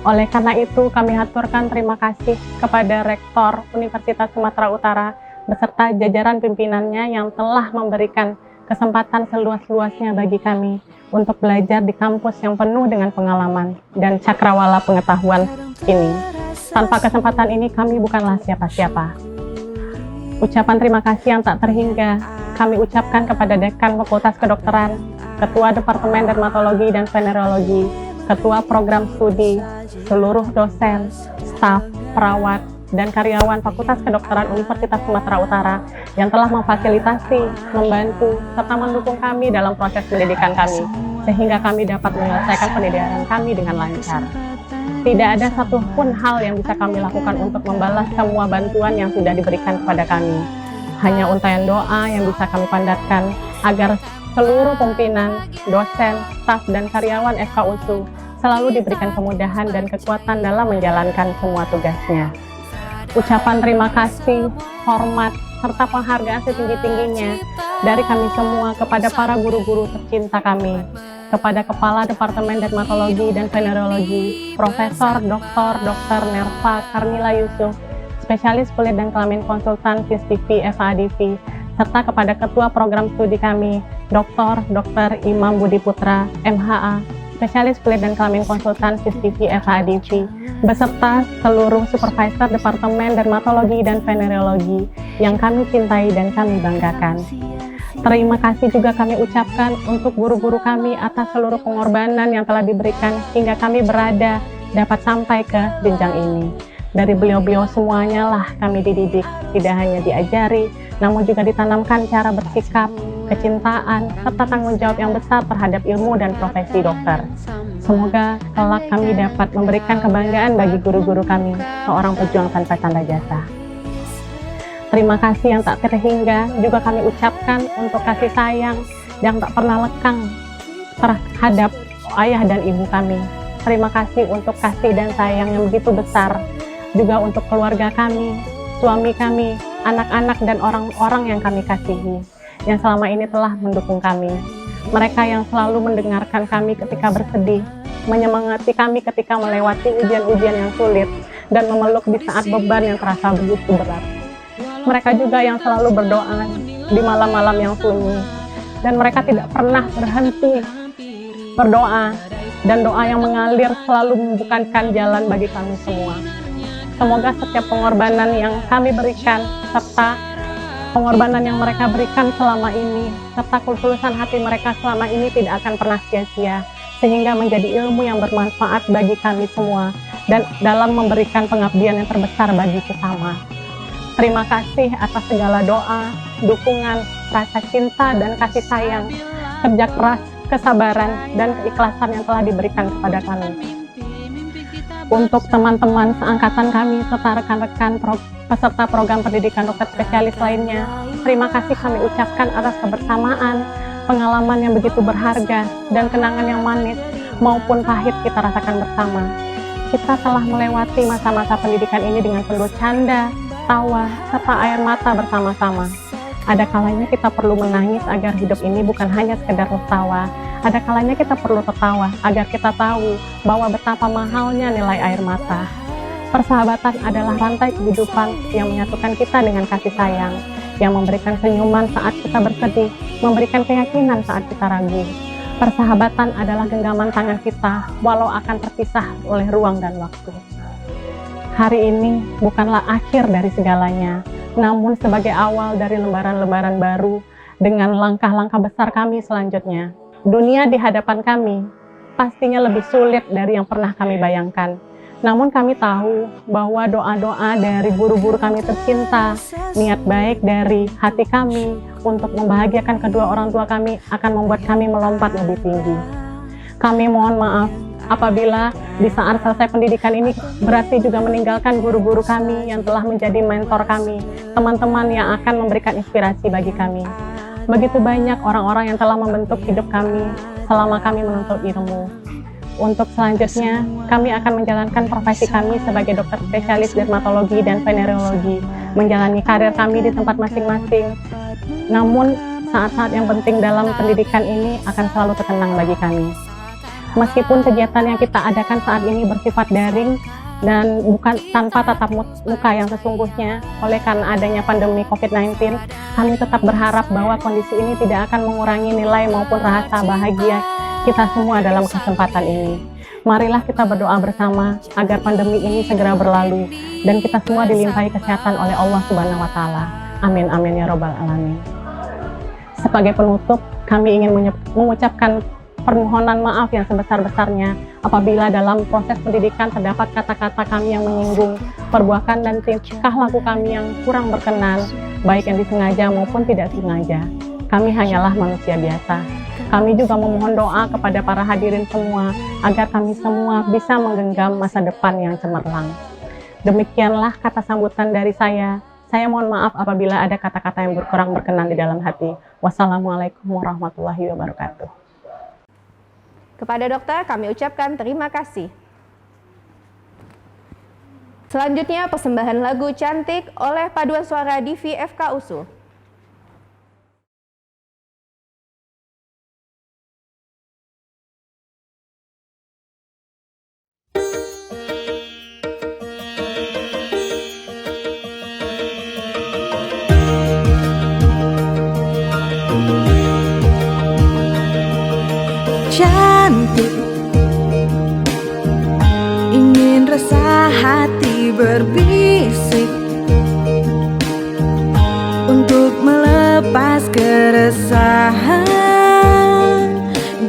Oleh karena itu, kami haturkan terima kasih kepada Rektor Universitas Sumatera Utara beserta jajaran pimpinannya yang telah memberikan kesempatan seluas-luasnya bagi kami untuk belajar di kampus yang penuh dengan pengalaman dan cakrawala pengetahuan ini. Tanpa kesempatan ini, kami bukanlah siapa-siapa. Ucapan terima kasih yang tak terhingga kami ucapkan kepada Dekan Fakultas Kedokteran, Ketua Departemen Dermatologi dan Venerologi, Ketua Program Studi, seluruh dosen, staf, perawat, dan karyawan Fakultas Kedokteran Universitas Sumatera Utara yang telah memfasilitasi, membantu, serta mendukung kami dalam proses pendidikan kami, sehingga kami dapat menyelesaikan pendidikan kami dengan lancar. Tidak ada satupun hal yang bisa kami lakukan untuk membalas semua bantuan yang sudah diberikan kepada kami. Hanya untayan doa yang bisa kami pandatkan agar seluruh pimpinan, dosen, staf, dan karyawan FKUSU selalu diberikan kemudahan dan kekuatan dalam menjalankan semua tugasnya. Ucapan terima kasih, hormat, serta penghargaan setinggi-tingginya dari kami semua kepada para guru-guru tercinta kami, kepada Kepala Departemen Dermatologi dan Venerologi, Profesor Dr. Nerva Karmila Yusuf, Spesialis Kulit dan Kelamin Konsultan FISDIVI FADV, serta kepada Ketua Program Studi kami, Dr. Imam Budi Putra, MHA, Spesialis Kulit dan Kelamin Konsultan FISDIVI FADV, beserta seluruh Supervisor Departemen Dermatologi dan Venerologi yang kami cintai dan kami banggakan. Terima kasih juga kami ucapkan untuk guru-guru kami atas seluruh pengorbanan yang telah diberikan hingga kami berada dapat sampai ke jenjang ini. Dari beliau-beliau semuanya lah kami dididik, tidak hanya diajari, namun juga ditanamkan cara bersikap, kecintaan, serta tanggung jawab yang besar terhadap ilmu dan profesi dokter. Semoga kelak kami dapat memberikan kebanggaan bagi guru-guru kami, seorang pejuang tanpa tanda jasa. Terima kasih yang tak terhingga juga kami ucapkan untuk kasih sayang yang tak pernah lekang terhadap ayah dan ibu kami. Terima kasih untuk kasih dan sayang yang begitu besar juga untuk keluarga kami, suami kami, anak-anak, dan orang-orang yang kami kasihi, yang selama ini telah mendukung kami. Mereka yang selalu mendengarkan kami ketika bersedih, menyemangati kami ketika melewati ujian-ujian yang sulit, dan memeluk di saat beban yang terasa begitu berat. Mereka juga yang selalu berdoa di malam-malam yang sunyi, dan mereka tidak pernah berhenti berdoa, dan doa yang mengalir selalu membukakan jalan bagi kami semua. Semoga setiap pengorbanan yang kami berikan, serta pengorbanan yang mereka berikan selama ini, serta ketulusan hati mereka selama ini tidak akan pernah sia-sia, sehingga menjadi ilmu yang bermanfaat bagi kami semua, dan dalam memberikan pengabdian yang terbesar bagi sesama. Terima kasih atas segala doa, dukungan, rasa cinta, dan kasih sayang, kerja keras, kesabaran, dan keikhlasan yang telah diberikan kepada kami. Untuk teman-teman seangkatan kami serta rekan-rekan peserta program pendidikan dokter spesialis lainnya, terima kasih kami ucapkan atas kebersamaan, pengalaman yang begitu berharga, dan kenangan yang manis maupun pahit kita rasakan bersama. Kita telah melewati masa-masa pendidikan ini dengan penuh canda, tawa, serta air mata bersama-sama. Ada kalanya kita perlu menangis agar hidup ini bukan hanya sekedar tertawa. Ada kalanya kita perlu tertawa agar kita tahu bahwa betapa mahalnya nilai air mata. Persahabatan adalah rantai kehidupan yang menyatukan kita dengan kasih sayang, yang memberikan senyuman saat kita bersedih, memberikan keyakinan saat kita ragu. Persahabatan adalah genggaman tangan kita walau akan terpisah oleh ruang dan waktu. Hari ini bukanlah akhir dari segalanya, namun sebagai awal dari lembaran-lembaran baru dengan langkah-langkah besar kami selanjutnya. Dunia di hadapan kami pastinya lebih sulit dari yang pernah kami bayangkan. Namun kami tahu bahwa doa-doa dari guru-guru kami tercinta, niat baik dari hati kami untuk membahagiakan kedua orang tua kami akan membuat kami melompat lebih tinggi. Kami mohon maaf apabila di saat selesai pendidikan ini berarti juga meninggalkan guru-guru kami yang telah menjadi mentor kami, teman-teman yang akan memberikan inspirasi bagi kami. Begitu banyak orang-orang yang telah membentuk hidup kami selama kami menuntut ilmu. Untuk selanjutnya, kami akan menjalankan profesi kami sebagai dokter spesialis dermatologi dan venerologi, menjalani karir kami di tempat masing-masing. Namun, saat-saat yang penting dalam pendidikan ini akan selalu terkenang bagi kami. Meskipun kegiatan yang kita adakan saat ini bersifat daring dan bukan tanpa tatap muka yang sesungguhnya, oleh karena adanya pandemi COVID-19, kami tetap berharap bahwa kondisi ini tidak akan mengurangi nilai maupun rasa bahagia kita semua dalam kesempatan ini. Marilah kita berdoa bersama agar pandemi ini segera berlalu dan kita semua dilimpahi kesehatan oleh Allah Subhanahu wa Ta'ala. Amin, amin ya Rabbal 'Alamin. Sebagai penutup, kami ingin mengucapkan permohonan maaf yang sebesar-besarnya apabila dalam proses pendidikan terdapat kata-kata kami yang menyinggung, perbuatan dan tingkah laku kami yang kurang berkenan, baik yang disengaja maupun tidak sengaja. Kami hanyalah manusia biasa. Kami juga memohon doa kepada para hadirin semua agar kami semua bisa menggenggam masa depan yang cemerlang. Demikianlah kata sambutan dari saya. Saya mohon maaf apabila ada kata-kata yang kurang berkenan di dalam hati. Wassalamualaikum warahmatullahi wabarakatuh. Kepada dokter kami ucapkan terima kasih. Selanjutnya persembahan lagu Cantik oleh paduan suara Divi FK USU. Cantik, ingin resah hati berbisik untuk melepas keresahan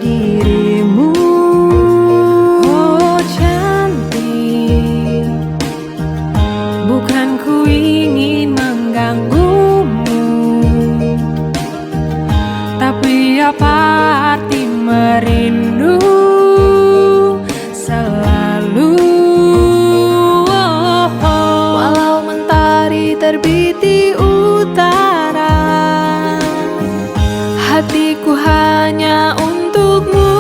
dirimu. Oh cantik, bukan ku ingin mengganggumu, tapi apa arti merindu selalu. Walau mentari terbit di utara, hatiku hanya untukmu.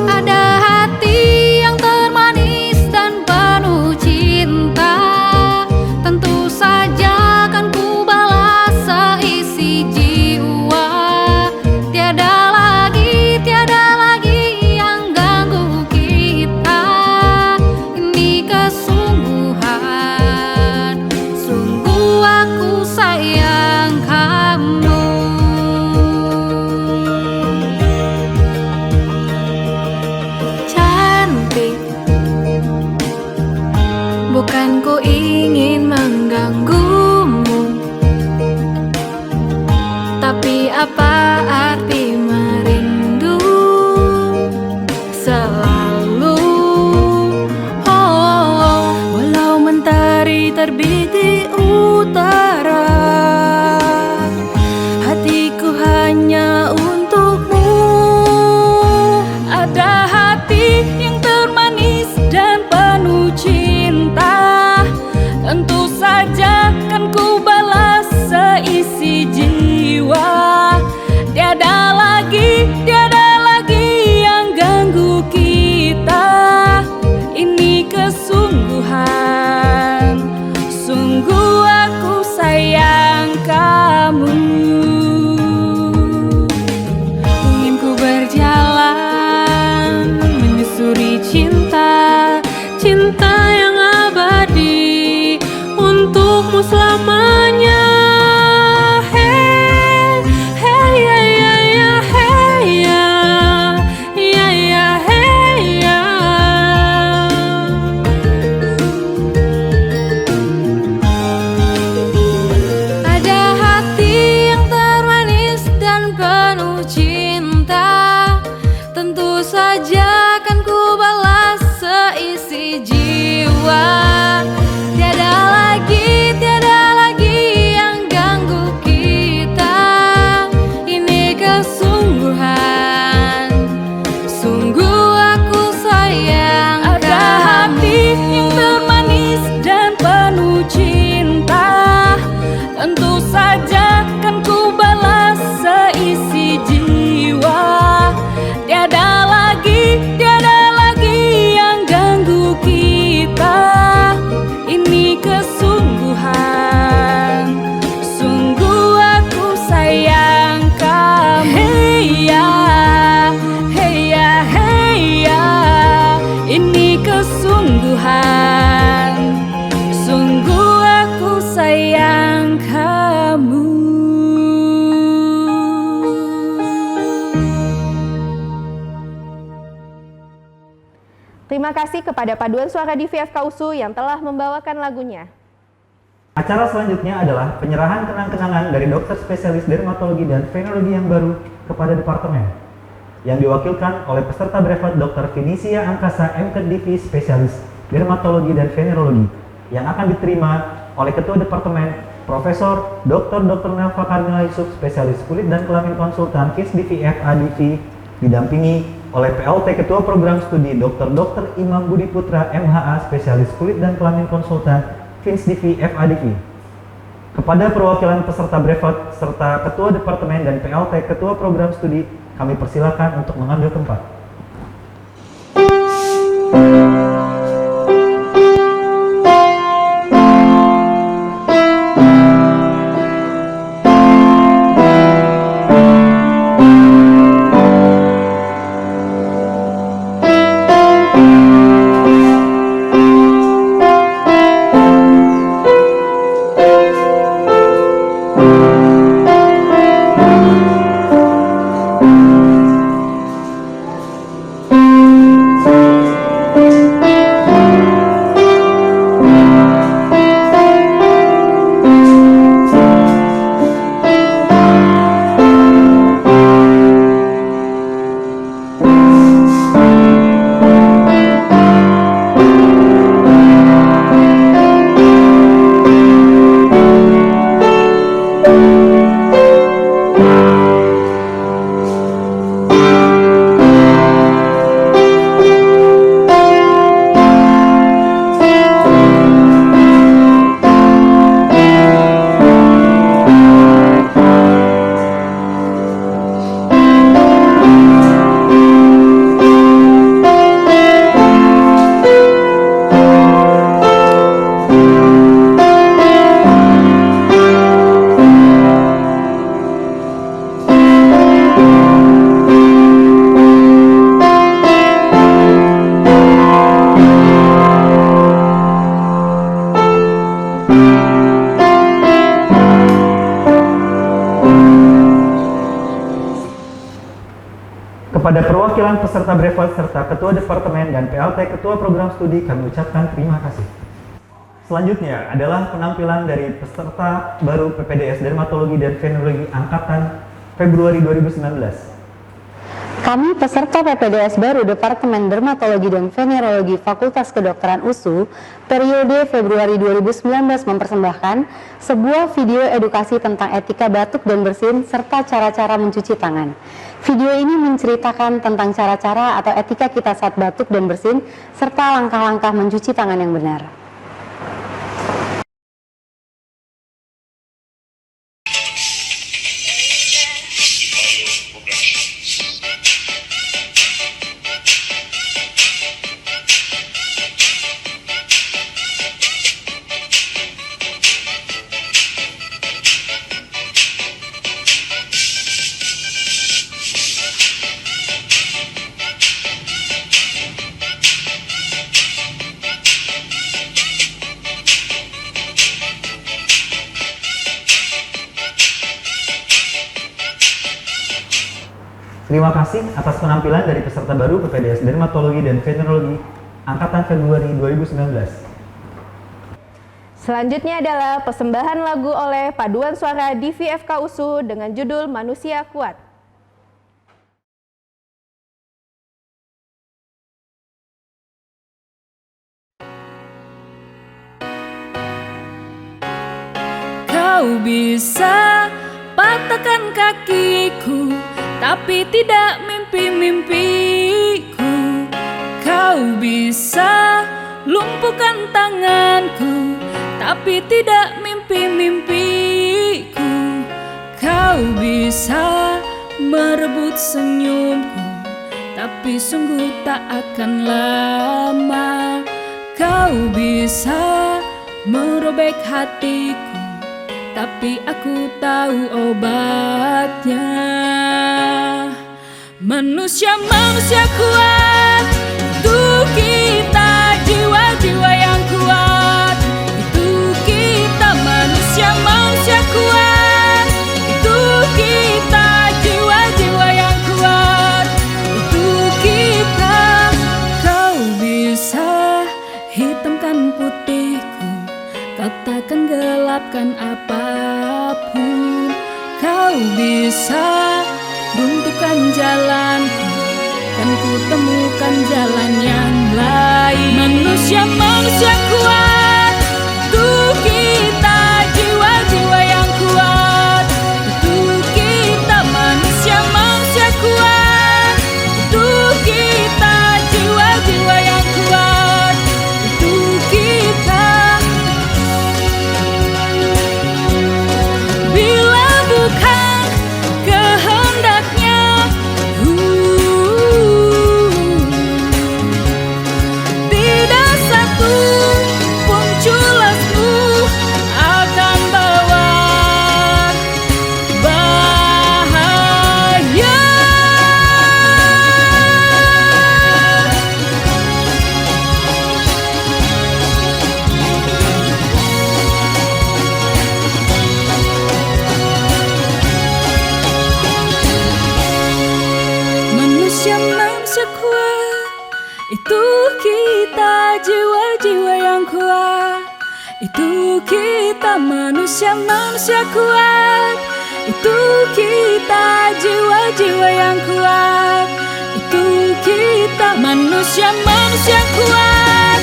Ada hati yang termanis dan penuh cinta, tentu saja kan ku balas seisi jiwa. Tiada lagi yang ganggu kita. Ini kesungguhan, sungguh aku sayang kamu. penuh cinta, tentu saja kan ku balas seisi jiwa. Tiada lagi yang ganggu kita. Ini kesungguhan, sungguh aku sayang. Ada hati yang termanis dan penuh cinta, tentu saja kan ku balas seisi jiwa. Tiada lagi yang ganggu kita. Ini kesungguhan, sungguh aku sayang kamu. Hey ya, hey ya, hey ya. Ini kesungguhan, sungguh aku sayang kamu. Terima kasih kepada paduan suara di VFK USU yang telah membawakan lagunya. Acara selanjutnya adalah penyerahan kenang-kenangan dari dokter spesialis dermatologi dan venerologi yang baru kepada departemen, yang diwakilkan oleh peserta brevet Dr. Vinisia Angkasa MKDV spesialis dermatologi dan venerologi, yang akan diterima oleh Ketua Departemen Profesor Dr. Nelva Karmila Yusuf spesialis kulit dan kelamin konsultan FISDV FADV, didampingi oleh PLT Ketua Program Studi Dr. Imam Budi Putra MHA spesialis kulit dan kelamin konsultan FISDV FADV. Kepada perwakilan peserta brevet serta Ketua Departemen dan PLT Ketua Program Studi, kami persilakan untuk mengambil tempat. Kepada perwakilan peserta brevet serta Ketua Departemen dan PLT Ketua Program Studi, kami ucapkan terima kasih. Selanjutnya adalah penampilan dari peserta baru PPDS Dermatologi dan Venerologi Angkatan Februari 2019. Kami peserta PPDS baru Departemen Dermatologi dan Venerologi Fakultas Kedokteran USU periode Februari 2019 mempersembahkan sebuah video edukasi tentang etika batuk dan bersin serta cara-cara mencuci tangan. Video ini menceritakan tentang cara-cara atau etika kita saat batuk dan bersin serta langkah-langkah mencuci tangan yang benar. Terima kasih atas penampilan dari peserta baru PPDS Dermatologi dan Venerologi Angkatan Februari 2019. Selanjutnya adalah persembahan lagu oleh paduan suara di VFK USU dengan judul Manusia Kuat. Kau bisa patahkan kakiku, tapi tidak mimpi-mimpiku. Kau bisa lumpuhkan tanganku, tapi tidak mimpi-mimpiku. Kau bisa merebut senyumku, tapi sungguh tak akan lama. Kau bisa merobek hatiku, tapi aku tahu obatnya. Manusia-manusia kuat, itu kita, jiwa-jiwa yang kuat. Itu kita, manusia-manusia kuat. Itu kita, jiwa-jiwa yang kuat. Itu kita. Kau bisa hitamkan putihku, kau takkan gelapkan apapun. Kau bisa runtuhkan jalanku, kan ku temukan jalan yang lain. Manusia-manusia kuat, itu kita, jiwa-jiwa yang kuat. Itu kita, manusia-manusia kuat. Itu kita, jiwa-jiwa yang kuat. Itu kita. Bila bukan kehendaknya, tidak satu pun culasmu akan bawa bahaya. Manusia-manusia kuat, itu kita, jiwa-jiwa yang kuat. Itu kita, manusia-manusia kuat. Itu kita, jiwa-jiwa yang kuat. Itu kita, manusia-manusia kuat.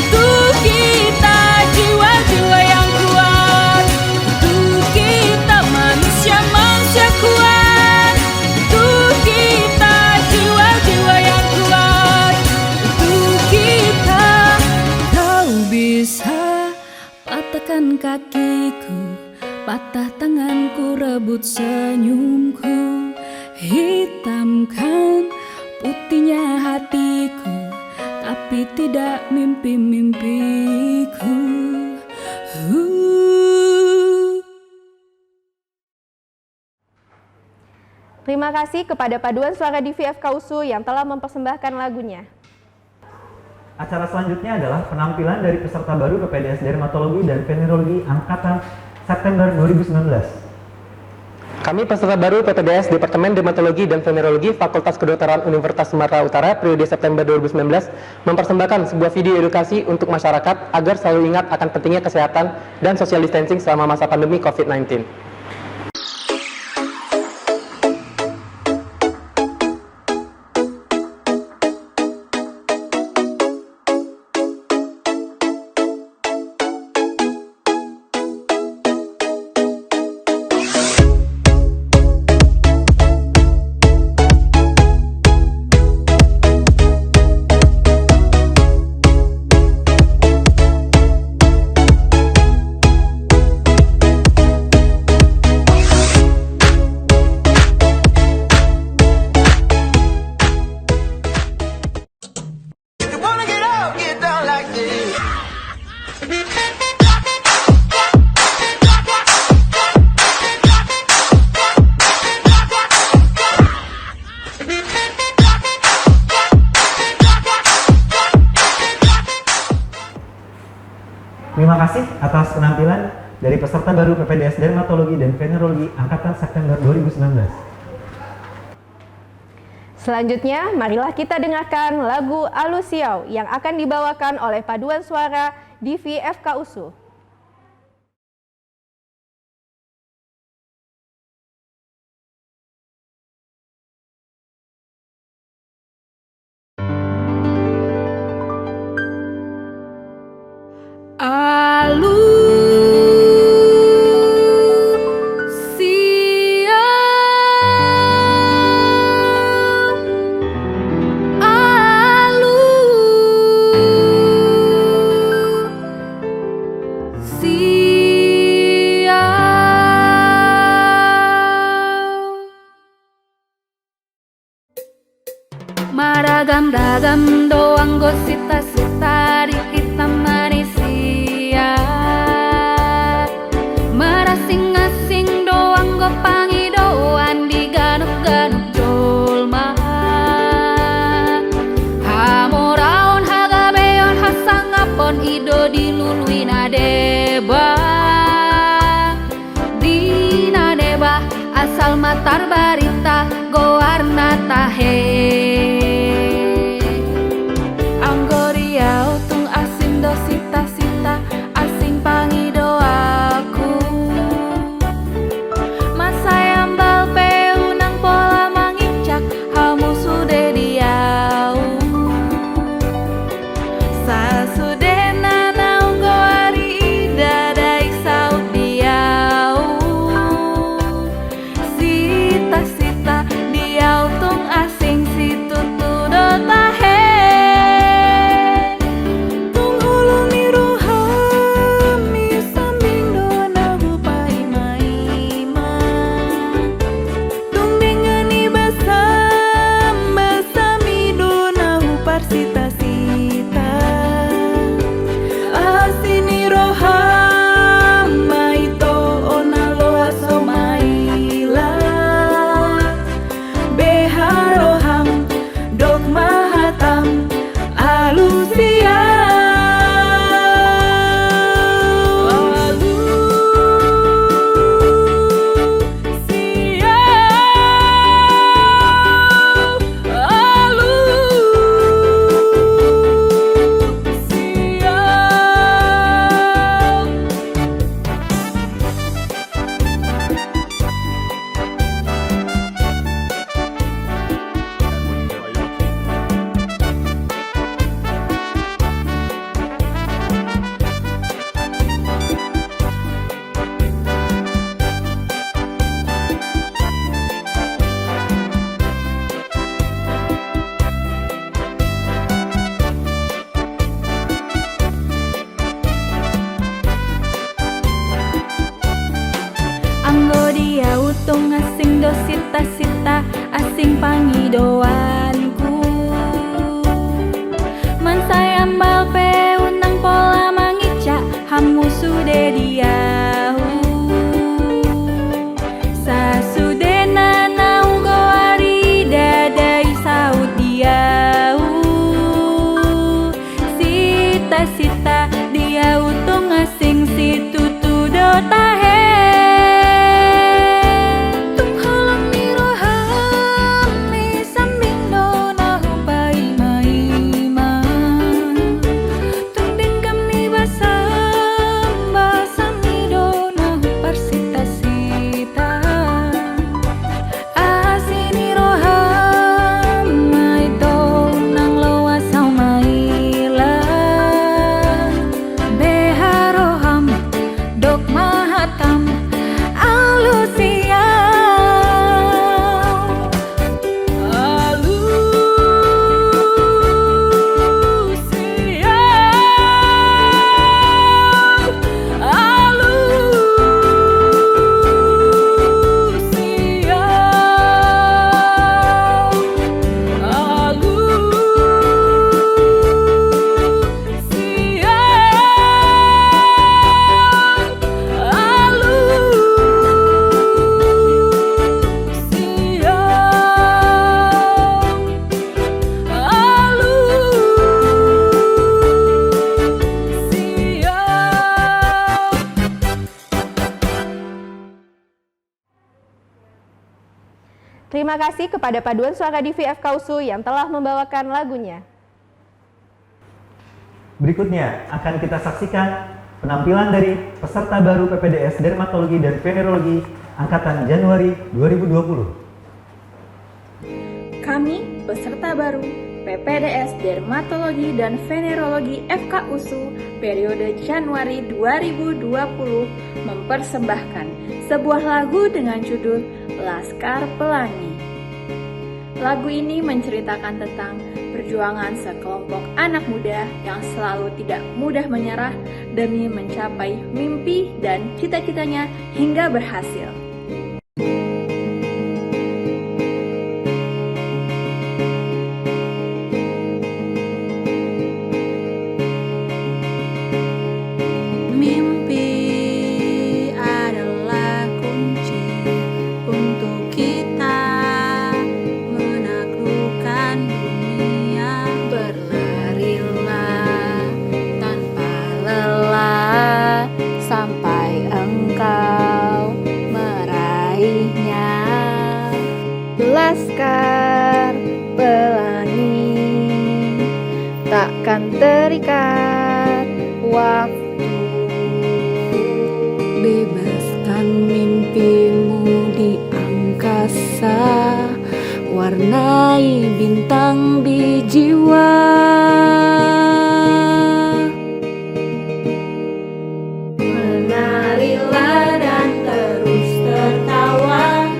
Itu kita, jiwa-jiwa yang kuat. Itu kita, manusia-manusia kuat. Itu kita, jiwa-jiwa yang kuat. Itu kita. Kau bisa patahkan kakiku, patah tanganku, rebut senyumku. Hitamkan putihnya hatiku, tapi tidak mimpi-mimpiku. Terima kasih kepada Paduan Suara Divi FKUSU yang telah mempersembahkan lagunya. Acara selanjutnya adalah penampilan dari peserta baru PPDS Dermatologi dan Venerologi Angkatan September 2019. Kami peserta baru PPDS Departemen Dermatologi dan Venerologi Fakultas Kedokteran Universitas Sumatera Utara periode September 2019 mempersembahkan sebuah video edukasi untuk masyarakat agar selalu ingat akan pentingnya kesehatan dan social distancing selama masa pandemi COVID-19. Terima kasih atas penampilan dari peserta baru PPDS Dermatologi dan Venerologi Angkatan September 2019. Selanjutnya, marilah kita dengarkan lagu Alusiau yang akan dibawakan oleh Paduan Suara Divi FKUSU. Maragam-ragam doang gosita-sita di kita manusia. Marasing-asing doang go pangidoan di ganuk-ganuk jolma. Hamoraon hagabeon hasangapon ido diluluin adeba. Dina deba asal matar barita goarna tahe. Anggoria utung asing do sita-sita asing pangido aku. Masayam balpe unang pola mangicak hamu sude diau. Sasudena naung goari dadai saut diau. Sita-sita diau tung asing situ tudo tahe. Tung hulumi rohami sambing dona bupai maima. Tung dengani basam-basami dona hupar sita-sita. Asini rohama ito onalo asomaila. Beharoham dok mahatam alusia. Anggo dia utung asing do sita-sita asing pangidoanku. Mansayam balpe unang pola mangica hamu sude diau. Sasudena naung goari dadai saut diau. Sita-sita dia utung asing situ tudo tahe. Terima kasih kepada Paduan Suara Divi FK USU yang telah membawakan lagunya. Berikutnya akan kita saksikan penampilan dari peserta baru PPDS Dermatologi dan Venerologi Angkatan Januari 2020. Kami, peserta baru PPDS Dermatologi dan Venerologi FK USU periode Januari 2020 mempersembahkan sebuah lagu dengan judul Laskar Pelangi. Lagu ini menceritakan tentang perjuangan sekelompok anak muda yang selalu tidak mudah menyerah demi mencapai mimpi dan cita-citanya hingga berhasil. Laskar pelangi takkan terikat waktu. Bebaskan mimpimu di angkasa, warnai bintang di jiwa. Menarilah dan terus tertawa,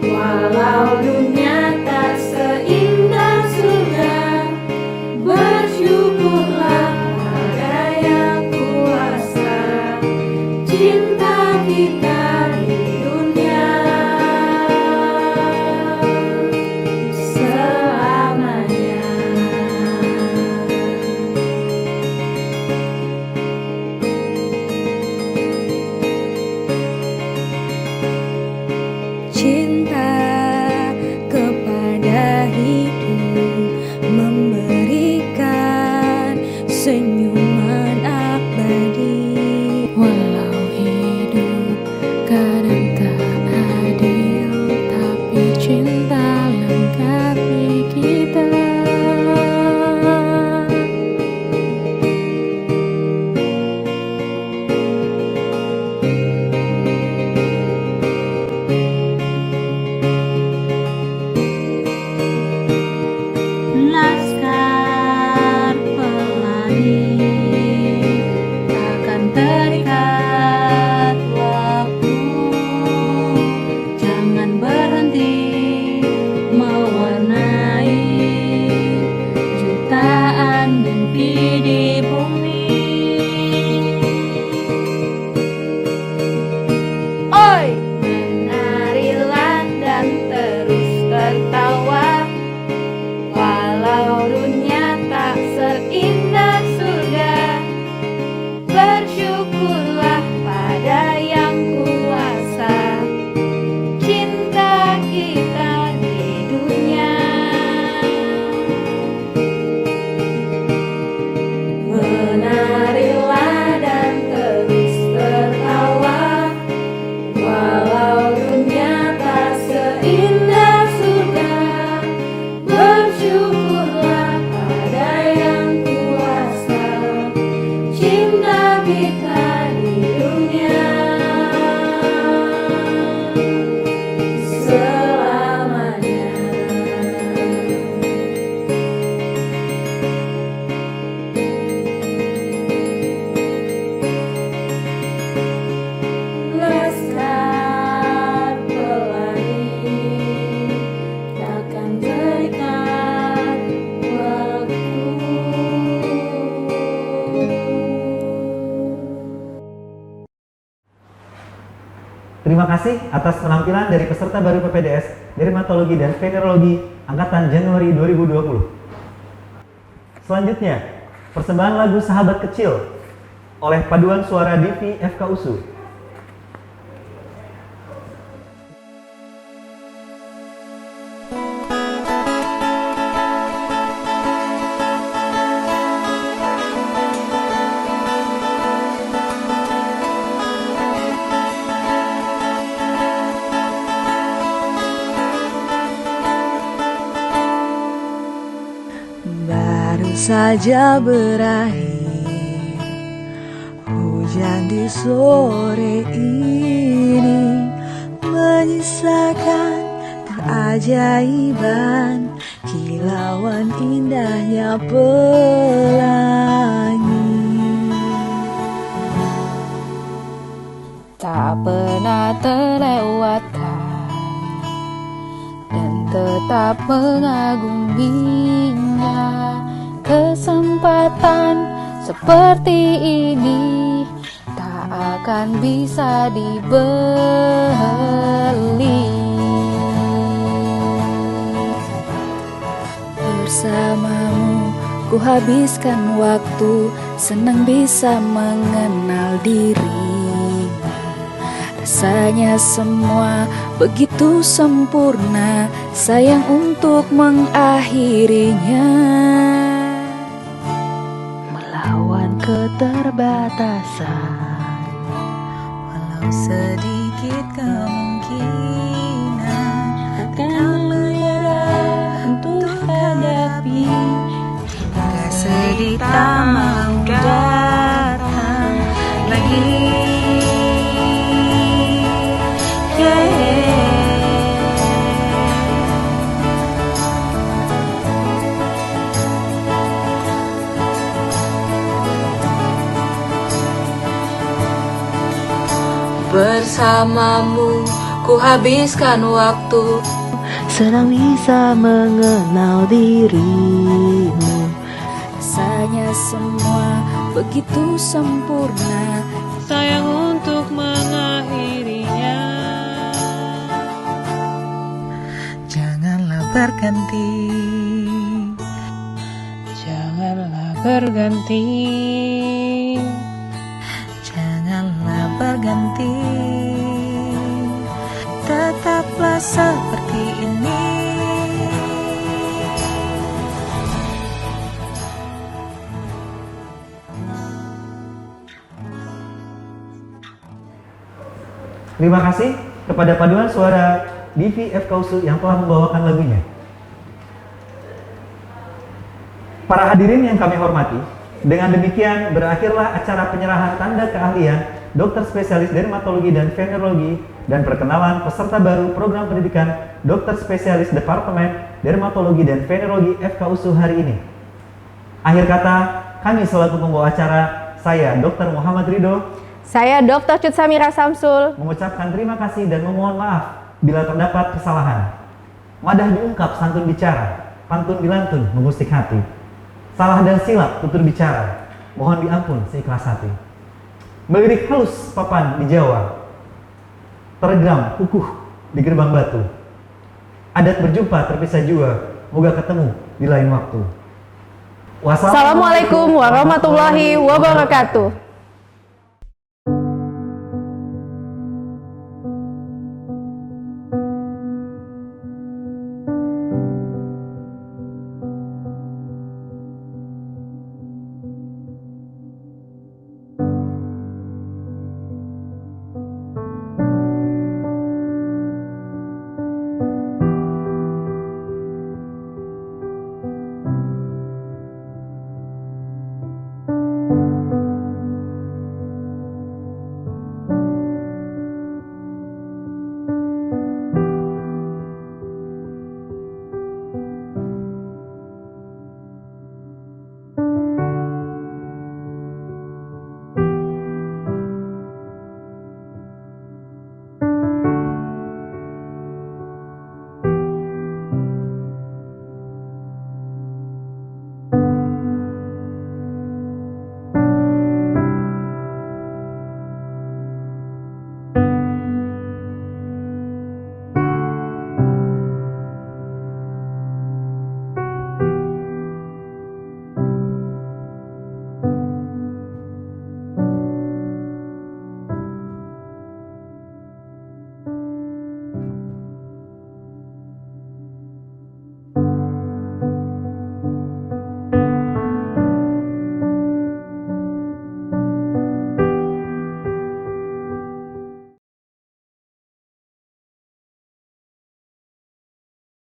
walau dunia tak seindah surga. Bersyukurlah pada yang kuasa, cinta kita di dunia selamanya. Cinta kepada hidup, memberikan senyuman abadi. Walau hidup kadang tak adil, tapi cinta lengkapi kita. Laskar pelangi takkan terikat waktu. Jangan berhenti mewarnai jutaan mimpi di bumi. Oi, menarilah dan terus tertawa, walau dunia tak seindah surga. Bersyukurlah pada yang kuasa, cinta kita di dunia. Menarilah dan terus tertawa, walau dunia tak seindah surga. Bersyukurlah pada yang kuasa, cinta kita di dunia selamanya. Laskar pelangi takkan terikat waktu. Terima kasih atas penampilan dari peserta baru PPDS Dermatologi dan Venerologi angkatan Januari 2020. Selanjutnya, persembahan lagu Sahabat Kecil oleh paduan suara Divi FK USU. Baru saja berakhir hujan di sore ini, menyisakan keajaiban kilauan indahnya pelangi. Tak pernah terlewatkan dan tetap mengaguminya. Kesempatan seperti ini tak akan bisa dibeli. Bersamamu ku habiskan waktu, senang bisa mengenal diri. Rasanya semua begitu sempurna, sayang untuk mengakhirinya. Melawan keterbatasan, walau sedikit kemungkinan akan bersamamu, ku habiskan waktu. Senang bisa mengenal dirimu. Rasanya semua begitu sempurna. Sayang untuk mengakhirinya. Janganlah berganti. Janganlah berganti. Janganlah berganti. Tetaplah seperti ini. Terima kasih kepada paduan suara Divi FK USU yang telah membawakan lagunya. Para hadirin yang kami hormati, dengan demikian berakhirlah acara penyerahan tanda keahlian dokter spesialis dermatologi dan venerologi dan perkenalan peserta baru program pendidikan dokter spesialis Departemen Dermatologi dan Venerologi FK USU hari ini. Akhir kata, kami selaku pembawa acara, saya Dr. Muhammad Ridho, saya Dr. Cut Samira Samsul, mengucapkan terima kasih dan memohon maaf bila terdapat kesalahan. Madah diungkap santun bicara, pantun bilantun mengusik hati. Salah dan silap tutur bicara, mohon diampun seikhlas hati. Melirik halus papan di Jawa, teregram kukuh di gerbang batu. Adat berjumpa terpisah jua, moga ketemu di lain waktu. Wassalamualaikum warahmatullahi wabarakatuh.